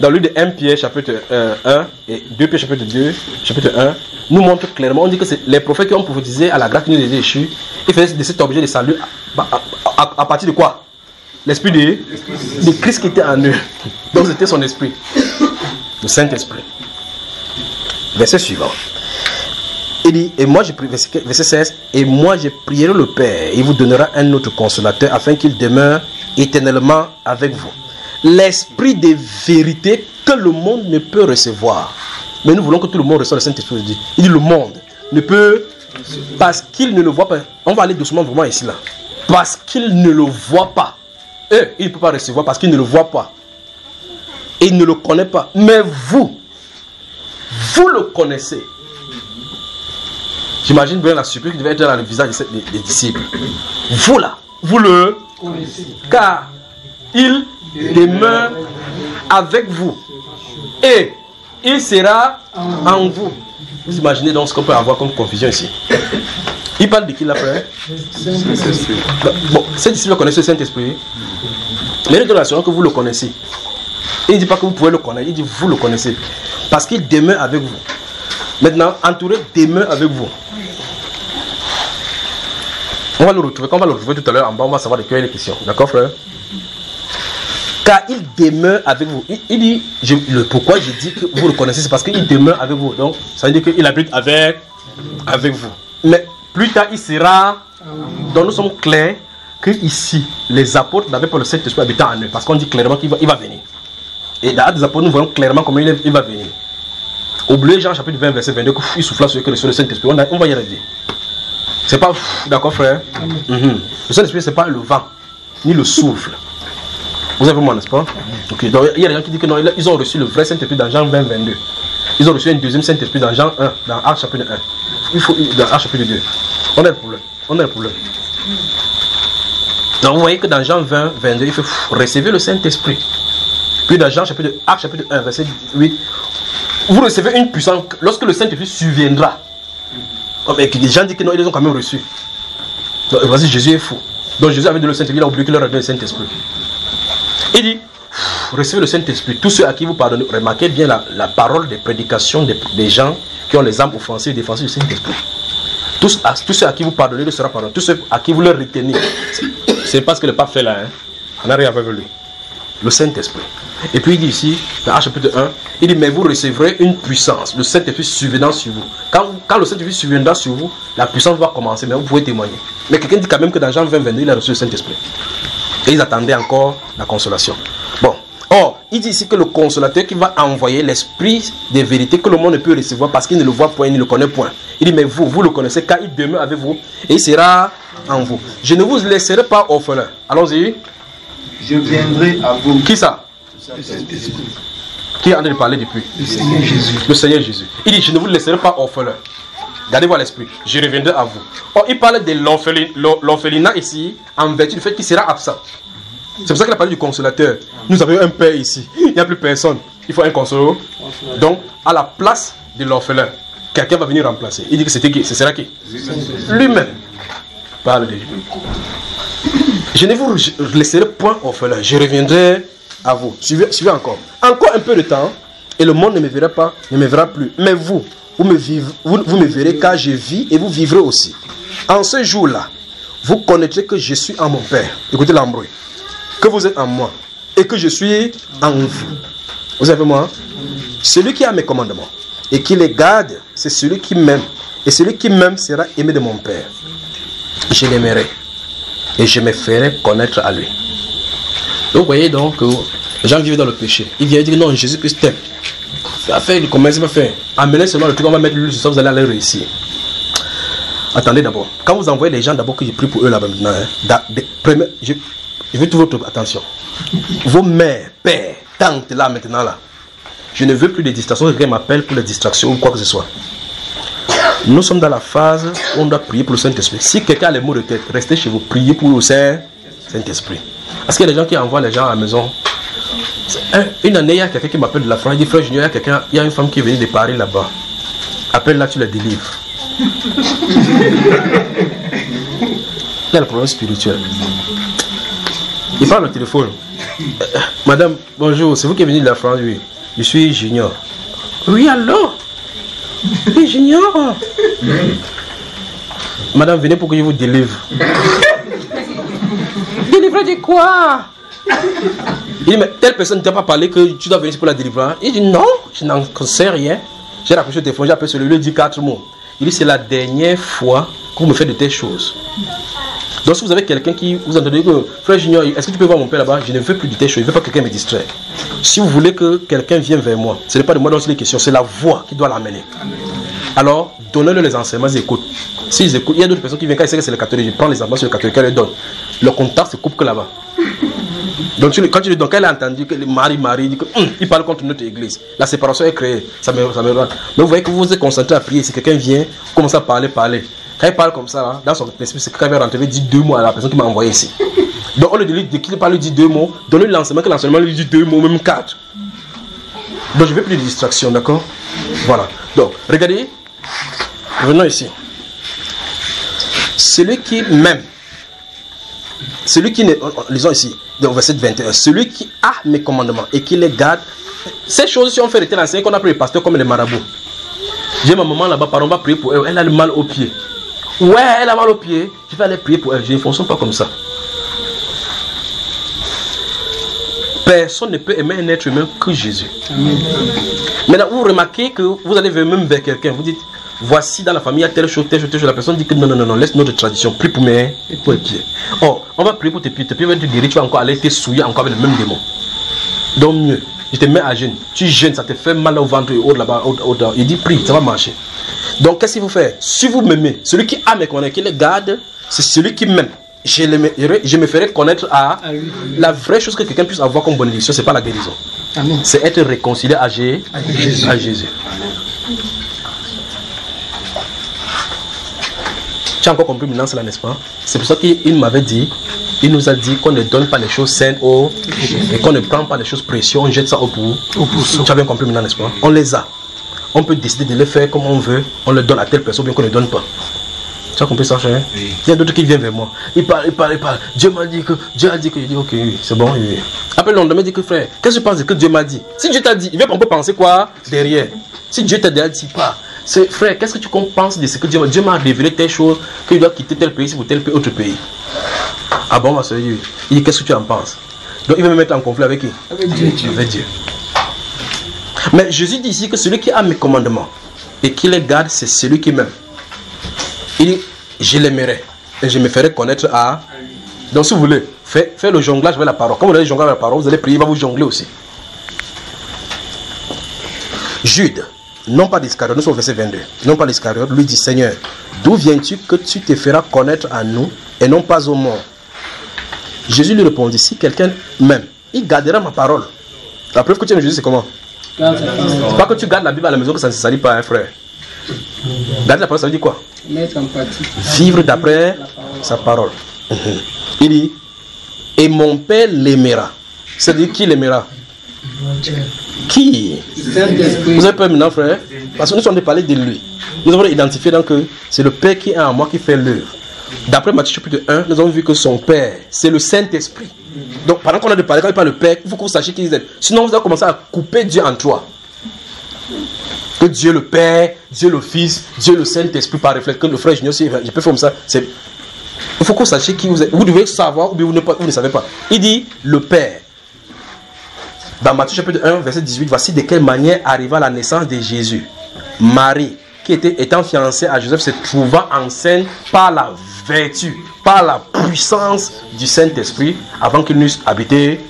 Dans le livre de 1 Pierre chapitre 1 et 2 Pierre chapitre 2, chapitre 1, nous montre clairement, on dit que c'est les prophètes qui ont prophétisé à la grâce qui nous est déchue. Ils faisaient de cet objet de salut à partir de quoi? L'esprit de Christ qui était en eux. Donc c'était son esprit. Le Saint-Esprit. Verset suivant. Il dit, et moi je prie, verset 16, et moi je prierai le Père, et il vous donnera un autre consolateur afin qu'il demeure éternellement avec vous. L'esprit de vérité que le monde ne peut recevoir. Mais nous voulons que tout le monde reçoive le Saint-Esprit. Il dit le monde ne peut, parce qu'il ne le voit pas. On va aller doucement vraiment ici là. Parce qu'il ne le voit pas. Il ne peut pas recevoir parce qu'il ne le voit pas. Et il ne le connaît pas. Mais vous le connaissez. J'imagine bien la surprise qui devait être dans le visage des disciples. Vous là, vous le connaissez. Car il demeure avec vous. Et il sera en vous. Vous imaginez donc ce qu'on peut avoir comme confusion ici. Il parle de qui là, frère? Saint-Esprit. Bon, ces disciples connaissent le Saint-Esprit. Mais il est rassurant que vous le connaissez. Il ne dit pas que vous pouvez le connaître, il dit vous le connaissez. Parce qu'il demeure avec vous. Maintenant, entouré demeure avec vous. On va le retrouver. Quand on va le retrouver tout à l'heure en bas, on va savoir de quoi il est question. D'accord, frère? Car il demeure avec vous. Il dit, pourquoi je dis que vous le connaissez, c'est parce qu'il demeure avec vous. Donc, ça veut dire qu'il habite avec vous. Mais plus tard, il sera. Donc, nous sommes clairs que ici, les apôtres n'avaient pas le Saint-Esprit habitant en eux. Parce qu'on dit clairement qu'il va venir. Et dans les apôtres, nous voyons clairement comment il va venir. Oubliez Jean chapitre 20, verset 22, qu'il souffla sur le Saint-Esprit. On va y arriver. C'est pas. D'accord, frère? Le Saint-Esprit, c'est pas le vent, ni le souffle. Vous avez moi, n'est-ce pas? Okay. Donc, il y a des gens qui disent que non, ils ont reçu le vrai Saint-Esprit dans Jean 20, 22. Ils ont reçu un deuxième Saint-Esprit dans Jean 1, dans Actes chapitre 1. Dans Actes chapitre 2. On a le problème. Donc, vous voyez que dans Jean 20, 22, il faut recevoir le Saint-Esprit. Puis dans Actes chapitre 1, verset 8, vous recevez une puissance lorsque le Saint-Esprit surviendra. Les gens disent que non, ils les ont quand même reçus. Donc, voici, Jésus est fou. Donc, Jésus avait donné le Saint-Esprit, il a oublié qu'il leur a donné le Saint-Esprit. Il dit, recevez le Saint-Esprit. Tous ceux à qui vous pardonnez, remarquez bien la parole des prédications des gens qui ont les âmes offensives et défensives du Saint-Esprit. Tous ceux à qui vous pardonnez, le sera pardonné. Tous ceux à qui vous le retenez. C'est pas ce que le pape fait là. Hein. On n'a rien à faire avec lui. Le Saint-Esprit. Et puis il dit ici, dans Actes chapitre 1, il dit, mais vous recevrez une puissance. Le Saint-Esprit surviendra sur vous. Quand le Saint-Esprit surviendra sur vous, la puissance va commencer, mais vous pouvez témoigner. Mais quelqu'un dit quand même que dans Jean 20, 22, il a reçu le Saint-Esprit. Et ils attendaient encore la consolation. Bon. Or, il dit ici que le consolateur qui va envoyer l'esprit des vérités que le monde ne peut recevoir parce qu'il ne le voit point, il ne le connaît point. Il dit, mais vous le connaissez car il demeure avec vous et il sera en vous. Je ne vous laisserai pas orphelin. Allons-y. Je viendrai à vous. Qui ça? Qui est en train de parler depuis? Le Seigneur Jésus. Le Seigneur Jésus. Il dit, je ne vous laisserai pas orphelin. Gardez-vous à l'esprit. Je reviendrai à vous. Or, il parle de l'orphelinat ici en vertu du fait qu'il sera absent. C'est pour ça qu'il a parlé du consolateur. Nous avons un père ici. Il n'y a plus personne. Il faut un consolateur. Donc, à la place de l'orphelin, quelqu'un va venir remplacer. Il dit que c'était qui? Ce sera qui? Lui-même. Parle de lui. Je ne vous laisserai point orphelin. Je reviendrai à vous. Suivez encore. Encore un peu de temps et le monde ne me verra pas, ne me verra plus. Mais vous me verrez car je vis et vous vivrez aussi. En ce jour-là, vous connaîtrez que je suis en mon Père. Écoutez l'embrouille. Que vous êtes en moi et que je suis en vous. Vous savez moi? Celui qui a mes commandements et qui les garde, c'est celui qui m'aime. Et celui qui m'aime sera aimé de mon Père. Je l'aimerai et je me ferai connaître à lui. Donc vous voyez donc que les gens vivent dans le péché. Ils viennent dire non, Jésus-Christ t'aime. Faire le commerce, il va faire. Amenez seulement le truc, on va mettre l'huile sur ça, vous allez aller réussir. Attendez d'abord. Quand vous envoyez les gens d'abord que je prie pour eux là-bas maintenant, hein, je veux toute votre attention. Vos mères, pères, tantes là maintenant là. Je ne veux plus de distractions. Quelqu'un m'appelle pour les distractions ou quoi que ce soit. Nous sommes dans la phase où on doit prier pour le Saint-Esprit. Si quelqu'un a les mots de tête, restez chez vous, priez pour le Saint-Esprit. Parce qu'il y a des gens qui envoient les gens à la maison. Une année, il y a quelqu'un qui m'appelle de la France. Il dit, frère Junior, il y a une femme qui est venue de Paris là-bas. Appelle-la, tu la délivres. Il y a le problème spirituel. Il parle au téléphone. Madame, bonjour, c'est vous qui êtes venu de la France? Oui. Je suis Junior. Oui, alors? Oui, Junior. Madame, venez pour que je vous délivre. Délivrer de quoi? Il dit, mais telle personne ne t'a pas parlé que tu dois venir pour la délivrer. Il dit, non, je n'en sais rien. J'ai raccroché le téléphone, j'ai appelé celui-là, il dit 4 mots. Il dit, c'est la dernière fois qu'on me fait de telles choses. Donc si vous avez quelqu'un qui vous entendez que frère Junior, est-ce que tu peux voir mon père là-bas? Je ne veux plus de telles choses, je ne veux pas que quelqu'un me distraie. Si vous voulez que quelqu'un vienne vers moi, ce n'est pas de moi dont c'est les questions, c'est la voix qui doit l'amener. Alors, donnez-leur les enseignements, ils écoutent. S'ils écoutent, il y a d'autres personnes qui viennent quand ils savent que c'est le catholique, je prends les enseignements sur le catholique, je leur donne. Le contact se coupe que là-bas. Donc quand elle a entendu que Marie dit que il parle contre notre église, la séparation est créée, ça me rend. Mais vous voyez que vous vous êtes concentré à prier, si quelqu'un vient, commence à parler. Quand il parle comme ça, hein, dans son esprit, c'est quand il va rentrer, il dit 2 mots à la personne qui m'a envoyé ici. Donc on lui dit qu'il parle, lui dit 2 mots, donnez l'enseignement, que l'enseignement lui dit 2 mots, même 4. Donc je ne veux plus de distraction, d'accord? Voilà. Donc, regardez, venons ici. Celui qui m'aime, celui qui ne, lisons ici, dans le verset 21, celui qui a mes commandements et qui les garde, ces choses, si on fait rester l'enseignant qu'on a pris les pasteurs comme les marabouts. J'ai ma maman là-bas, on va prier pour elle, elle a le mal au pied. Ouais, elle a mal au pied, je vais aller prier pour elle, je ne fonctionne pas comme ça. Personne ne peut aimer un être humain que Jésus. Amen. Maintenant, vous remarquez que vous allez même vers quelqu'un, vous dites, voici dans la famille, il y a telle chose, la personne dit que non, laisse notre tradition, prie pour mes pieds. Oh, on va prier pour tes pieds va te guérir, tu vas encore aller te souiller encore avec le même démon. Donc mieux, je te mets à jeûne, tu jeûnes, ça te fait mal au ventre et au là-bas, il dit prie, ça va marcher. Donc qu'est-ce qu'il faut faire? Si vous m'aimez, celui qui a mes commandements, qui les garde, c'est celui qui m'aime. Je me ferai connaître à la vraie chose que quelqu'un puisse avoir comme bénédiction, c'est pas la guérison. C'est être réconcilié à Jésus. Tu as encore compris maintenant cela, n'est-ce pas? C'est pour ça qu'il m'avait dit, il nous a dit qu'on ne donne pas les choses saines et qu'on ne prend pas les choses précieuses, on jette ça au pousseau. Tu as bien compris maintenant, n'est-ce pas? On les a. On peut décider de les faire comme on veut, on les donne à telle personne, bien qu'on ne donne pas. Tu as compris ça, cher? Oui. Il y a d'autres qui viennent vers moi. Il parle. Dieu a dit que. Je dis ok, oui, c'est bon. Oui. Après le lendemain, il dit que frère, qu'est-ce que tu penses que Dieu m'a dit? Si Dieu t'a dit, on peut penser quoi derrière? Si Dieu t'a dit pas, Frère, qu'est-ce que tu penses de ce que Dieu m'a révélé telle chose, qu'il doit quitter tel pays pour tel autre pays. Ah bon, ma soeur, il dit, qu'est-ce que tu en penses? Donc il va me mettre en conflit avec qui? Avec Dieu. Mais Jésus dit ici que celui qui a mes commandements et qui les garde, c'est celui qui m'aime. Il dit, je l'aimerai et je me ferai connaître à... Donc si vous voulez, faites le jonglage avec la parole. Quand vous allez jongler avec la parole, vous allez prier, il va vous jongler aussi. Jude, non pas d'Iscariote, nous sommes au verset 22, non pas d'Iscariote, lui dit, Seigneur, d'où viens-tu que tu te feras connaître à nous et non pas aux morts? Jésus lui répondit, si quelqu'un m'aime, il gardera ma parole. La preuve que tu aimes Jésus, c'est comment? C'est pas que tu gardes la Bible à la maison que ça ne se salit pas, hein, frère. Garder la parole, ça veut dire quoi? Mettre en pratique. Vivre d'après sa parole. Il dit, et mon Père l'aimera. C'est-à-dire, qui l'aimera? Qui? Vous avez peur maintenant, frère? Parce que nous sommes de parler de lui. Nous avons identifié donc que c'est le Père qui est en moi qui fait l'œuvre. D'après Matthieu chapitre 1, nous avons vu que son Père, c'est le Saint-Esprit. Donc, pendant qu'on a de parler, quand il parle le Père, il faut que vous sachiez qui vous êtes. Sinon, vous allez commencer à couper Dieu en trois. Que Dieu le Père, Dieu le Fils, Dieu le Saint-Esprit par réflexe. Que le frère Junior, si je peux faire comme ça, c'est... Il faut que vous sachiez qui vous êtes. Vous devez savoir ou bien vous ne savez pas. Il dit le Père. Dans Matthieu chapitre 1, verset 18, voici de quelle manière arriva la naissance de Jésus. Marie, qui étant fiancée à Joseph, se trouva enceinte par la vertu, par la puissance du Saint-Esprit, avant qu'il n'eusse habité.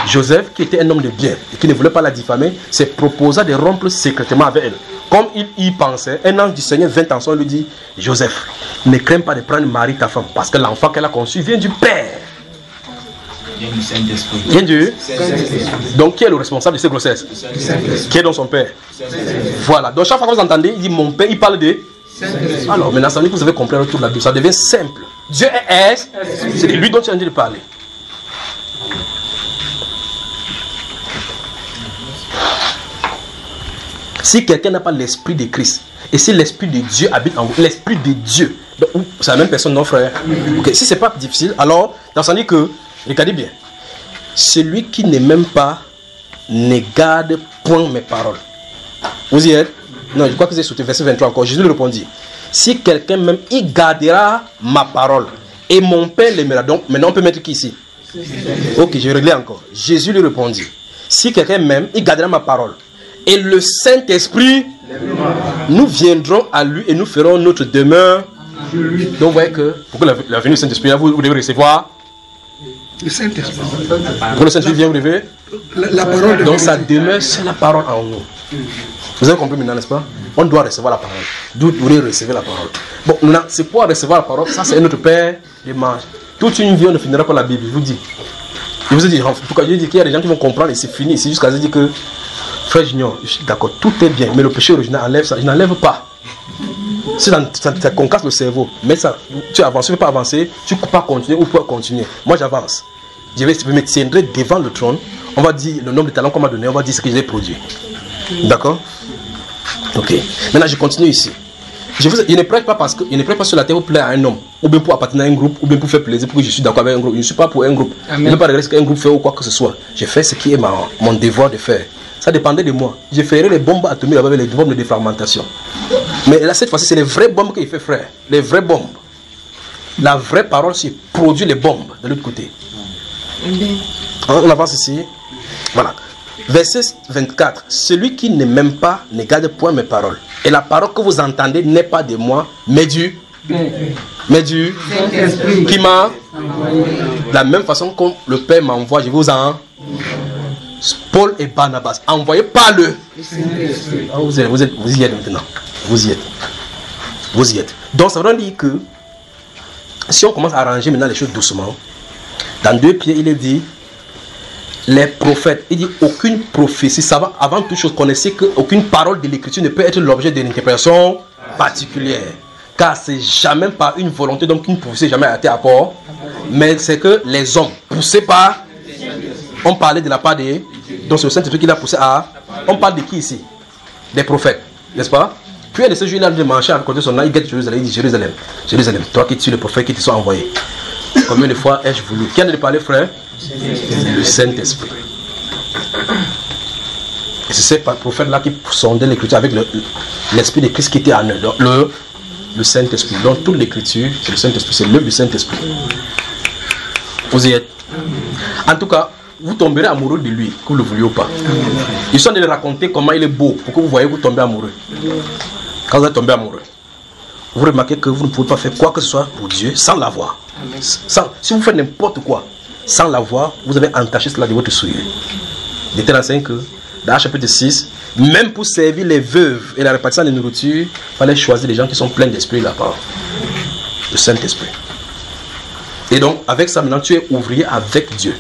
Joseph, qui était un homme de bien et qui ne voulait pas la diffamer, se proposa de rompre secrètement avec elle. Comme il y pensait, un ange du Seigneur vint en son et lui dit, Joseph, ne crains pas de prendre Marie ta femme, parce que l'enfant qu'elle a conçu vient du Père. Vient du Saint-Esprit. Donc qui est le responsable de ces grossesses? Qui est donc son Père? Voilà. Donc chaque fois que vous entendez, il dit mon Père, il parle de... Alors maintenant, ça veut dire que vous avez compris le tour de la Bible. Ça devient simple. Dieu est... C'est de lui dont tu as dit de parler. Si quelqu'un n'a pas l'esprit de Christ, et si l'esprit de Dieu habite en vous, l'esprit de Dieu, c'est la même personne, non frère? Okay. Si ce n'est pas difficile, alors, ça dit que, regardez bien, celui qui ne m'aime pas ne garde point mes paroles. Vous y êtes? Non, je crois que c'est sur le verset 23 encore. Jésus lui répondit, si quelqu'un m'aime, il gardera ma parole, et mon Père l'aimera. Donc, maintenant on peut mettre qui ici? Ok, je vais régler encore. Jésus lui répondit, si quelqu'un m'aime, il gardera ma parole. Et le Saint-Esprit, nous viendrons à lui et nous ferons notre demeure. Donc vous voyez que pour que la venue du Saint-Esprit, vous devez recevoir le Saint-Esprit. Quand le Saint-Esprit vient, vous devez la parole de donc sa demeure, c'est la parole en nous. Vous avez compris maintenant, n'est-ce pas? On doit recevoir la parole. D'où vous devez recevoir la parole. Bon, maintenant, c'est quoi recevoir la parole? Ça, c'est notre Père des manges. Toute une vie, on ne finira pas la Bible, je vous dis. Je vous ai dit, en tout cas, je dis qu'il y a des gens qui vont comprendre et c'est fini. C'est jusqu'à dire que frère Junior, je suis d'accord, tout est bien, mais le péché original enlève ça. Je n'enlève pas. Ça concasse le cerveau. Mais ça, tu avances, tu ne peux pas avancer, tu ne peux pas continuer ou pas continuer. Moi, j'avance. Je me tiendrai devant le trône. On va dire le nombre de talents qu'on m'a donné, on va dire ce que j'ai produit. D'accord? Ok. Maintenant, je continue ici. Je ne prêche pas parce que je ne prêche pas sur la terre pour plaire à un homme, ou bien pour appartenir à un groupe, ou bien pour faire plaisir, pour que je suis d'accord avec un groupe. Je ne suis pas pour un groupe. Amen. Je ne veux pas regarder ce qu'un groupe fait ou quoi que ce soit. Je fais ce qui est mon devoir de faire. Ça dépendait de moi. Je ferais les bombes atomiques avec les bombes de défragmentation. Mais là, cette fois-ci, c'est les vraies bombes qu'il fait, frère. Les vraies bombes. La vraie parole, c'est produire les bombes de l'autre côté. On avance ici. Voilà. Verset 24. Celui qui ne m'aime pas ne garde point mes paroles. Et la parole que vous entendez n'est pas de moi, mais du qui m'a. De la même façon que le Père m'envoie, je vous en. Paul et Barnabas, envoyés par le. Vous y êtes maintenant. Vous y êtes. Donc ça veut dire que si on commence à arranger maintenant les choses doucement, dans 2 Pierre, il est dit les prophètes, il dit aucune prophétie, ça va avant toute chose, connaissez qu'aucune parole de l'écriture ne peut être l'objet d'une interprétation particulière. Car c'est jamais par une volonté, donc une prophétie jamais a été à port, mais c'est que les hommes poussés par. On parlait de la part des. Donc c'est le Saint-Esprit qui l'a poussé à. On parle de qui ici? Des prophètes, n'est-ce pas? Puis de ce jour, il a de marcher à côté de son âme, il guette Jérusalem, il dit Jérusalem, Jérusalem, toi qui es le prophète qui te sont envoyés. Combien de fois ai-je voulu? Qui a de parler, frère? Le Saint-Esprit. Et c'est ces prophètes-là qui sondaient l'écriture avec l'esprit de Christ qui était en eux. Donc, le Saint-Esprit. Donc toute l'écriture, c'est le Saint-Esprit, c'est l'œuvre du Saint-Esprit. Vous y êtes. En tout cas, vous tomberez amoureux de lui, que vous le vouliez ou pas. Ils sont en train de raconter comment il est beau, pour que vous voyez que vous tombez amoureux. Quand vous êtes tombé amoureux, vous remarquez que vous ne pouvez pas faire quoi que ce soit pour Dieu sans l'avoir. Si vous faites n'importe quoi sans l'avoir, vous avez entaché cela de votre souillure. Il était enseigné que dans le chapitre 6, même pour servir les veuves et la répartition de nourriture, il fallait choisir des gens qui sont pleins d'esprit là-bas. Le Saint-Esprit. Et donc, avec ça, maintenant, tu es ouvrier avec Dieu.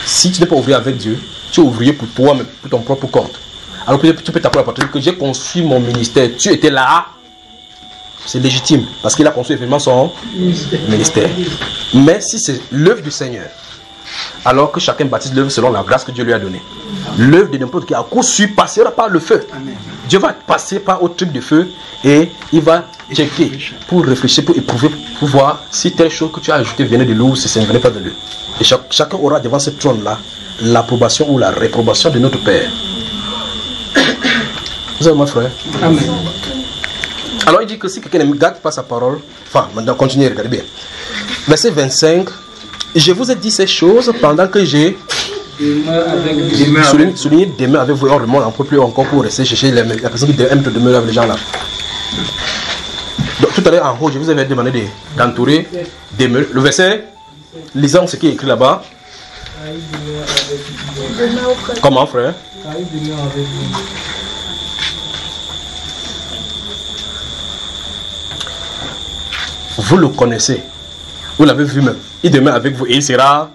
Si tu n'es pas ouvrier avec Dieu, tu es ouvrier pour toi-même, pour ton propre compte. Alors que tu peux t'appeler la patrie que j'ai conçu mon ministère. Tu étais là. C'est légitime, parce qu'il a conçu effectivement son ministère. Mais si c'est l'œuvre du Seigneur, alors que chacun baptise l'œuvre selon la grâce que Dieu lui a donnée. L'œuvre de n'importe qui à coup sûr passera par le feu. Amen. Dieu va passer par autre truc de feu et il va checker pour réfléchir, pour éprouver, pour voir si telle chose que tu as ajoutée venait de lui ou si ça ne venait pas de lui. Et chacun aura devant ce trône-là l'approbation ou la réprobation de notre Père. Vous avez mon frère? Amen. Alors il dit que si quelqu'un ne garde pas sa parole, enfin, maintenant continuez, regardez bien. Verset 25. Je vous ai dit ces choses pendant que j'ai souligné demain avec vous. On remonte un peu plus encore pour rester chercher la personne qui aime demeurer avec les gens là. Donc tout à l'heure en haut, je vous avais demandé d'entourer demain. Le verset, lisons ce qui est écrit là-bas. Comment, frère? Vous le connaissez. Vous l'avez vu même. Il demeure avec vous et il sera.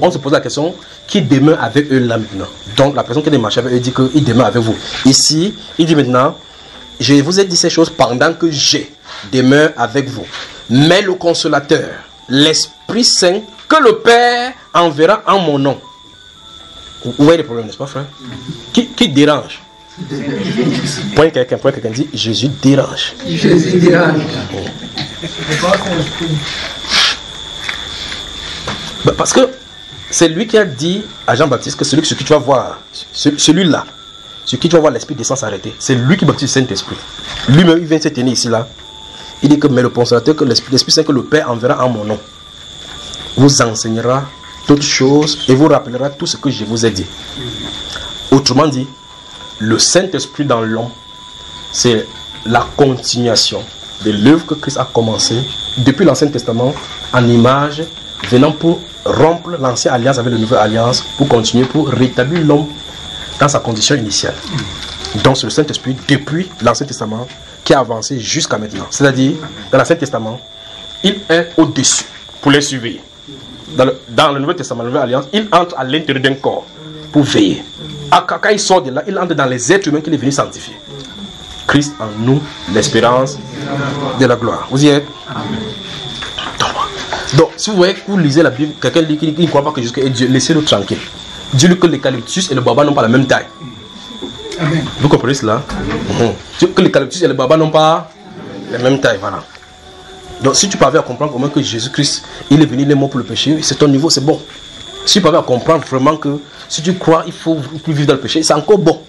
On se pose la question, qui demeure avec eux là maintenant? Donc la personne qui est marché avec eux dit qu'il demeure avec vous. Ici, il dit maintenant, je vous ai dit ces choses pendant que j'ai demeure avec vous. Mais le consolateur, l'Esprit Saint, que le Père enverra en mon nom. Vous voyez le problème, n'est-ce pas, frère? Qui dérange? Point quelqu'un dit, Jésus dérange. Jésus dérange. Parce que c'est lui qui a dit à Jean-Baptiste que celui sur qui tu vas voir, celui-là, sur qui tu vas voir l'Esprit descend s'arrêter, c'est lui qui baptise le Saint-Esprit. Lui-même, il vient se tenir ici, là. Il dit que, mais le consolateur, que l'Esprit Saint que le Père enverra en mon nom, vous enseignera toutes choses et vous rappellera tout ce que je vous ai dit. Autrement dit, le Saint-Esprit dans l'homme, c'est la continuation de l'œuvre que Christ a commencé depuis l'Ancien Testament en image, venant pour rompre l'ancienne alliance avec la nouvelle alliance, pour continuer, pour rétablir l'homme dans sa condition initiale. Donc c'est le Saint-Esprit depuis l'Ancien Testament qui a avancé jusqu'à maintenant. C'est-à-dire, dans l'Ancien Testament, il est au-dessus pour les surveiller. Dans le Nouveau Testament, la nouvelle alliance, il entre à l'intérieur d'un corps pour veiller. Quand il sort de là, il entre dans les êtres humains qu'il est venu sanctifier. Christ en nous, l'espérance de la gloire. Vous y êtes? Donc, si vous voyez que vous lisez la Bible, quelqu'un dit qu'il ne croit pas que Jésus est Dieu, laissez-le tranquille. Dis-lui que l'eucalyptus et le baba n'ont pas la même taille. Amen. Vous comprenez cela? Que l'eucalyptus et le baba n'ont pas la même taille, voilà. Donc, si tu parviens à comprendre comment que Jésus-Christ, il est venu, il est mort pour le péché, c'est ton niveau, c'est bon. Si tu parviens à comprendre vraiment que si tu crois, il faut plus vivre dans le péché, c'est encore bon.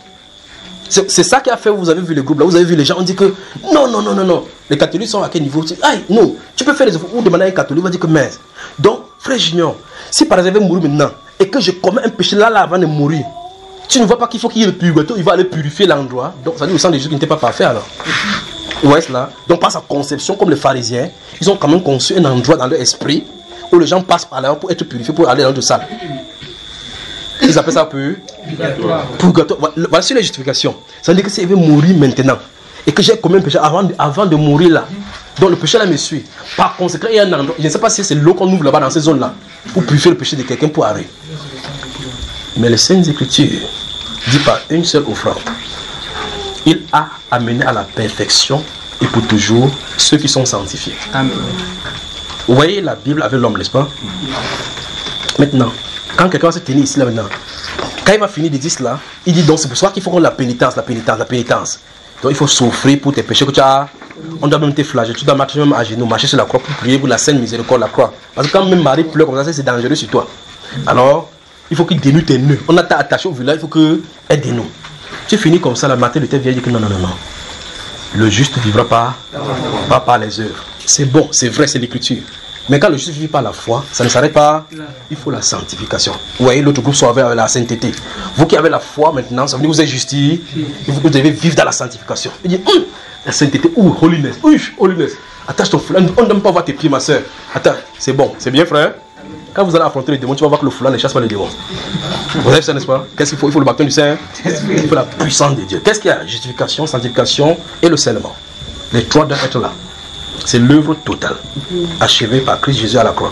C'est ça qui a fait, vous avez vu les groupes là, vous avez vu les gens, on dit que non. Les catholiques sont à quel niveau? Non, tu peux faire les efforts ou demander à un catholique, il va dire que mais. Donc, frère Junior, si par exemple je vais mourir maintenant et que je commets un péché là avant de mourir, tu ne vois pas qu'il faut qu'il y ait le purgatoire, il va aller purifier l'endroit. Donc, ça dit le sang de Jésus qui n'était pas parfait alors. Vous voyez cela? Donc, par sa conception, comme les pharisiens, ils ont quand même conçu un endroit dans leur esprit où les gens passent par là pour être purifiés, pour aller dans le salle. Ils appellent ça purgatoire. Voici la justification. Ça veut dire que si je vais mourir maintenant et que j'ai commis un péché avant de mourir là, donc le péché là me suit. Par conséquent, il y a un endroit, je ne sais pas si c'est l'eau qu'on ouvre là-bas dans ces zones-là pour purifier le péché de quelqu'un pour arrêter. Mais les Saintes Écritures dit par une seule offrande, il a amené à la perfection et pour toujours ceux qui sont sanctifiés. Amen. Vous voyez la Bible avec l'homme, n'est-ce pas? Maintenant, quand quelqu'un va se tenir ici là maintenant, quand il va finir de dire cela, il dit donc c'est pour ça qu'il faut qu'on la pénitence. Donc il faut souffrir pour tes péchés que tu as. On doit même te flageller, tu dois marcher même à genoux, marcher sur la croix pour prier pour la sainte miséricorde de la croix. Parce que quand même Marie pleure comme ça, c'est dangereux sur toi. Alors, Il faut qu'il dénoue tes nœuds. On a t'a attaché au village, il faut qu'elle dénoue. Tu finis comme ça, la matin de tes vieilles, dit que non. Le juste ne vivra pas par les œuvres. C'est bon, c'est vrai, c'est l'écriture. Mais quand le juste ne vit par la foi, ça ne s'arrête pas. Il faut la sanctification. Vous voyez, l'autre groupe soit avec la sainteté. Vous qui avez la foi maintenant, ça veut dire que vous êtes justifié. Vous devez vivre dans la sanctification. Il dit, la sainteté, holiness. Holiness. Attache ton foulard. On ne donne pas voir tes pieds, ma soeur. Attends, c'est bon, c'est bien, frère. Quand vous allez affronter les démons, tu vas voir que le foulard ne chasse pas les démons. Vous avez ça, n'est-ce pas? Qu'est-ce qu'il faut? Il faut le baptême du Saint. Il faut la puissance de Dieu. Qu'est-ce qu'il y a? Justification, sanctification et le scellement. Les trois doivent être là. C'est l'œuvre totale, achevée par Christ Jésus à la croix.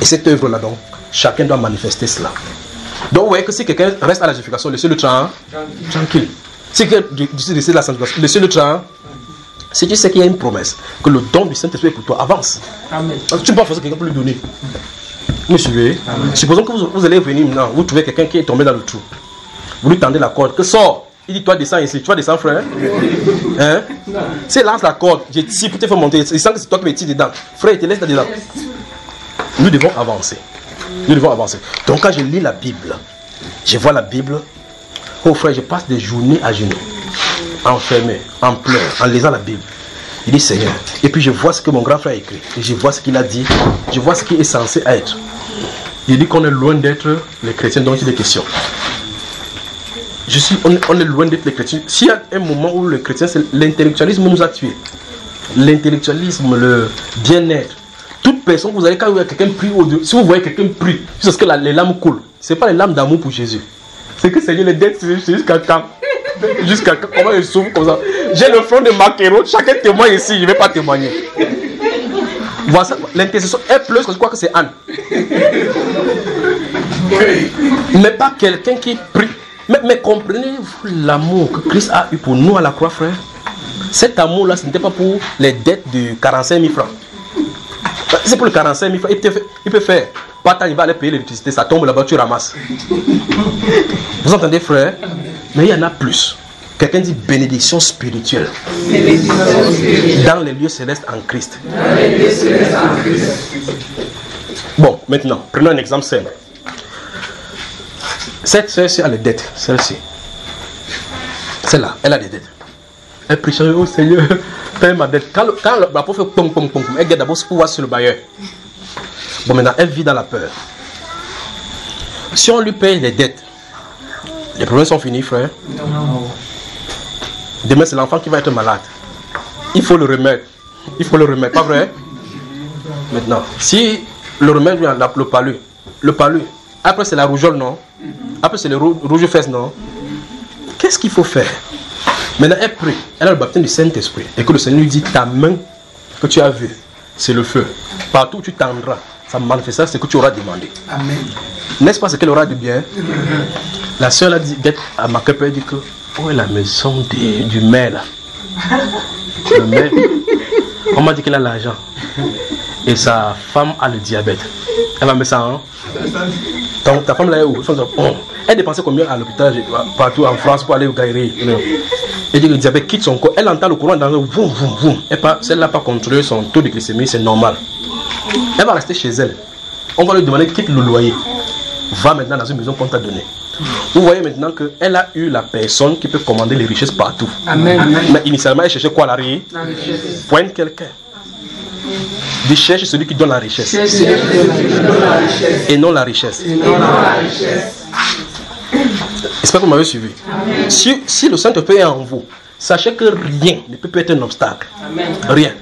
Et cette œuvre-là, donc, chacun doit manifester cela. Donc, vous voyez que si quelqu'un reste à la justification, laissez-le tranquille. Si quelqu'un décide de la sanctification, laissez-le tranquille. Si tu sais qu'il y a une promesse, que le don du Saint-Esprit est pour toi, avance. Amen. Parce que tu ne peux pas faire ça, quelqu'un peut lui donner. Vous me suivez? Amen. Supposons que vous allez venir maintenant, vous trouvez quelqu'un qui est tombé dans le trou. Vous lui tendez la corde, que sort. Il dit, toi descends ici, tu vas descendre, frère. Hein? S'il lance la corde, j'ai tiré pour te faire monter, il sent que c'est toi qui me tires dedans. Frère, il te laisse dedans. Nous devons avancer. Nous devons avancer. Donc quand je lis la Bible, je vois la Bible, oh frère, je passe des journées à genoux, enfermé, en pleurs, en lisant la Bible. Il dit, Seigneur, et puis je vois ce que mon grand frère a écrit, et je vois ce qu'il a dit, je vois ce qui est censé être. Il dit qu'on est loin d'être les chrétiens dont il est question. On est loin d'être les chrétiens. S'il y a un moment où le chrétien, l'intellectualisme nous a tués. L'intellectualisme, le bien-être. Toute personne, vous allez, quand vous voyez quelqu'un prie au-dessus, si vous voyez quelqu'un prie, c'est parce que les larmes coulent. Ce n'est pas les larmes d'amour pour Jésus. C'est que Seigneur, les dettes, c'est jusqu'à quand? Jusqu'à quand? Comment je souffre comme ça? J'ai le front de Maquero, chacun témoigne ici, je ne vais pas témoigner. Voilà, l'intercession, elle pleure, je crois que c'est Anne. Mais pas quelqu'un qui prie. Mais comprenez-vous l'amour que Christ a eu pour nous à la croix, frère? Cet amour-là, ce n'était pas pour les dettes de 45 000 francs. C'est pour les 45 000 francs. Il peut faire. Pas tant il va aller payer l'électricité, ça tombe là-bas, tu ramasses. Vous entendez, frère? Mais il y en a plus. Quelqu'un dit bénédiction spirituelle. Dans les lieux célestes en Christ. Bon, maintenant, prenons un exemple simple. Cette sœur-ci a les dettes, celle-ci. Celle-là, elle a des dettes. Elle prie, oh Seigneur, paye ma dette. Quand la pauvre fait pom, elle garde d'abord ce pouvoir sur le bailleur. Bon, maintenant, elle vit dans la peur. Si on lui paye les dettes, les problèmes sont finis, frère. Non. Demain, c'est l'enfant qui va être malade. Il faut le remettre. Pas vrai? Maintenant, si le remède vient le palu, après c'est la rougeole, non? Après c'est le rouge fesses, non? Qu'est-ce qu'il faut faire? Maintenant, elle prie. Elle a le baptême du Saint-Esprit. Et que le Seigneur lui dit, ta main que tu as vue, c'est le feu. Partout où tu tendras, ça manifestera ce que tu auras demandé. Amen. N'est-ce pas ce qu'elle aura de bien? La soeur a dit, à ma cœur, elle dit que, où est la maison du maire là? Le maire, on m'a dit qu'il a l'argent. Et sa femme a le diabète. Elle va mettre ça, hein? Donc ta femme là est où? Elle dépensait combien à l'hôpital partout en France pour aller au Gaïré? Elle dit que le diabète quitte son corps. Elle entend le courant dans le voum, voum, voum. Celle-là n'a pas contrôlé son taux de glycémie, c'est normal. Elle va rester chez elle. On va lui demander quitte le loyer. Va maintenant dans une maison qu'on t'a donnée. Vous voyez maintenant qu'elle a eu la personne qui peut commander les richesses partout. Amen. Mais initialement, elle cherchait quoi? La richesse. Pointe quelqu'un. Dit cherche celui qui donne la richesse. Et non la richesse. J'espère que vous m'avez suivi. Si le Saint-Esprit est en vous, sachez que rien ne peut être un obstacle. Amen. Rien.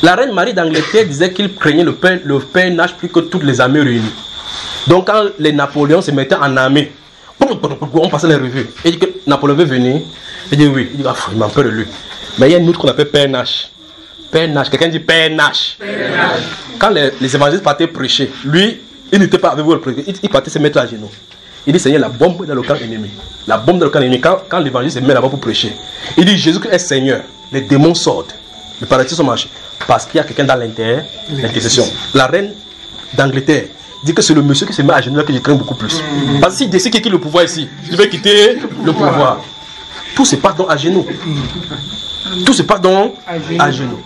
La reine Marie d'Angleterre disait qu'il craignait le père nage plus que toutes les armées réunies. Donc quand les Napoléons se mettaient en armée, on passait les revues. Et dit que Napoléon veut venir. Il dit oui. Il dit il m'en peur de lui. Mais il y a une autre qu'on appelle Père Nash. Père Nash. Quelqu'un dit Père Nash. Quand les évangélistes partaient prêcher, lui, il n'était pas avec vous le prêcher. Il partait se mettre à genoux. Il dit Seigneur, la bombe est dans le camp ennemi. La bombe dans le camp ennemi. Quand l'évangéliste se met là-bas pour prêcher, il dit Jésus est Seigneur. Les démons sortent. Les paralytiques sont marchés. Parce qu'il y a quelqu'un dans l'intercession. La reine d'Angleterre dit que c'est le monsieur qui se met à genoux là que je crains beaucoup plus. Parce que s'il décide qu'il quitte le pouvoir ici, je vais quitter le pouvoir. Tout se passe donc à genoux. Tout se passe donc à genoux.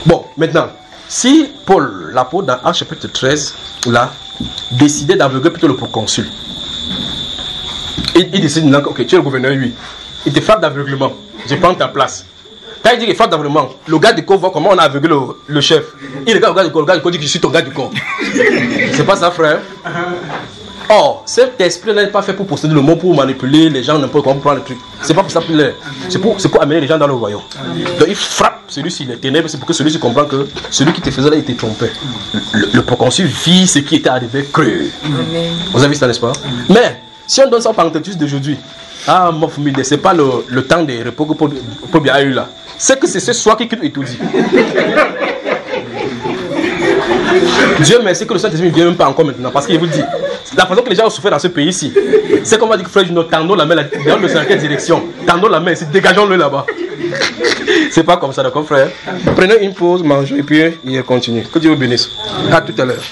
Bon, maintenant, Si Paul, l'apôtre dans Actes chapitre 13, là, décidait d'aveugler plutôt le proconsul, il décide, ok, tu es le gouverneur, oui. Il te frappe d'aveuglement, je prends ta place. Quand il dit qu'il frappe d'aveuglement, le gars du corps voit comment on a aveuglé le chef. Il regarde le gars du corps dit que je suis ton gars du corps. C'est pas ça, frère. Or, cet esprit n'est pas fait pour posséder le monde, pour manipuler les gens, n'importe comment, pour prendre le truc. C'est pas pour ça qu'il est. C'est pour amener les gens dans le royaume. Donc il frappe celui-ci, les ténèbres, c'est pour que celui-ci comprenne que celui qui te faisait là, il te trompait. Le proconsul vit ce qui était arrivé cru. Vous avez vu ça, n'est-ce pas? Mais, si on donne ça au Pentecôte d'aujourd'hui, ah, mon famille, c'est pas le temps de repos que Paul a eu là. C'est que c'est ce soir qu'il étudie. Dieu merci que le Saint-Esprit ne vient même pas encore maintenant. Parce qu'il vous dit, la façon que les gens ont souffert dans ce pays-ci, c'est qu'on va dire que frère, nous tendons la main, dans le dans quelle direction? Tendons la main ici, dégageons-le là-bas. C'est pas comme ça, d'accord, frère? Prenez une pause, mangez et puis il continue. Que Dieu vous bénisse. À tout à l'heure.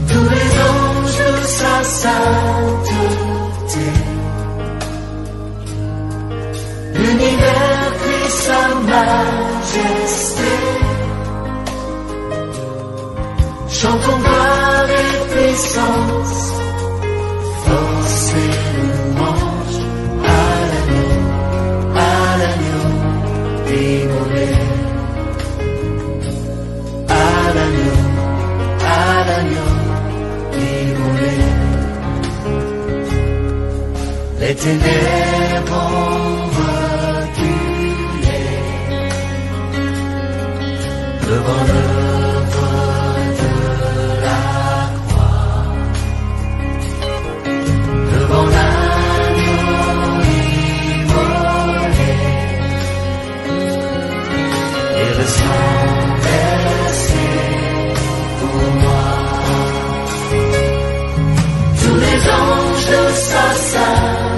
Tous les anges, sa sainteté. L'univers crie sa majesté. Chantons gloire et puissance, force et louange à l'agneau immolé. À l'agneau immolé. Les ténèbres ont reculé devant l'œuvre de la croix, devant l'agneau immolé et le sang versé pour moi. Tous les anges de sa sainteté,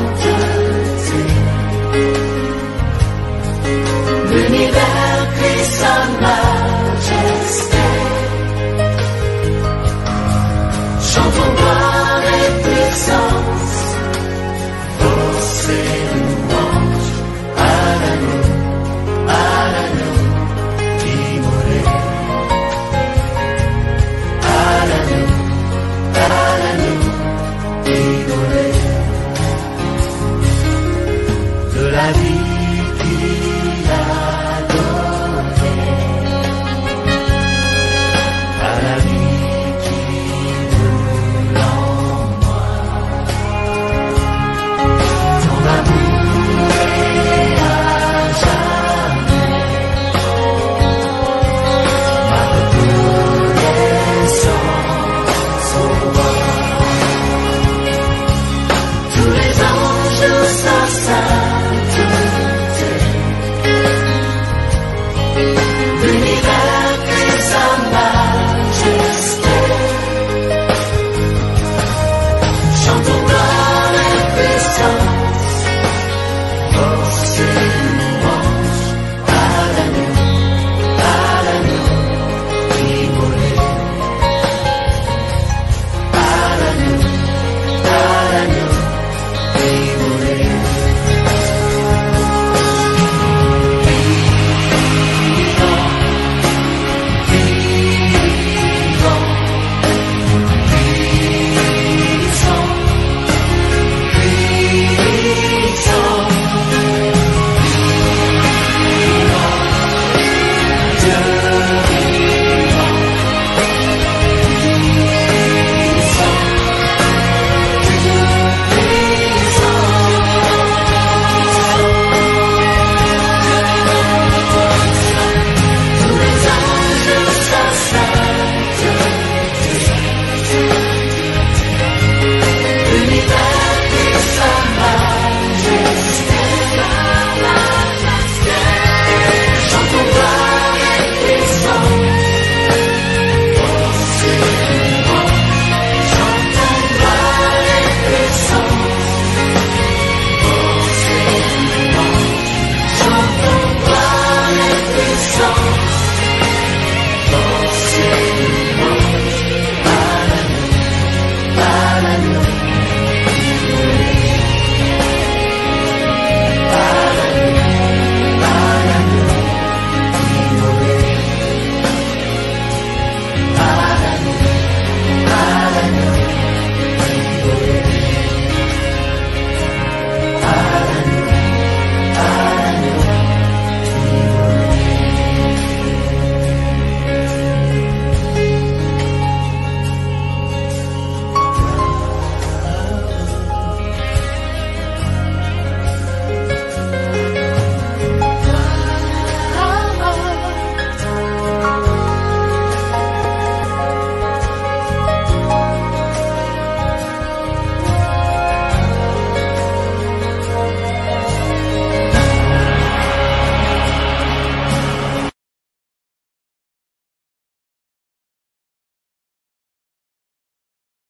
l'univers crie sa majesté. Chantons gloire et puissance, force et louange à l'agneau immolé. À l'agneau immolé. De la vie qu'il a donnée à la vie qui brûle en moi. Ton amour est à jamais ma reconnaissance au roi. Tous les anges sa sainteté, l'univers crie sa majesté. Chantons gloire et puissance, force et louange à l'agneau immolé. À l'agneau immolé. Chantons gloire et puissance.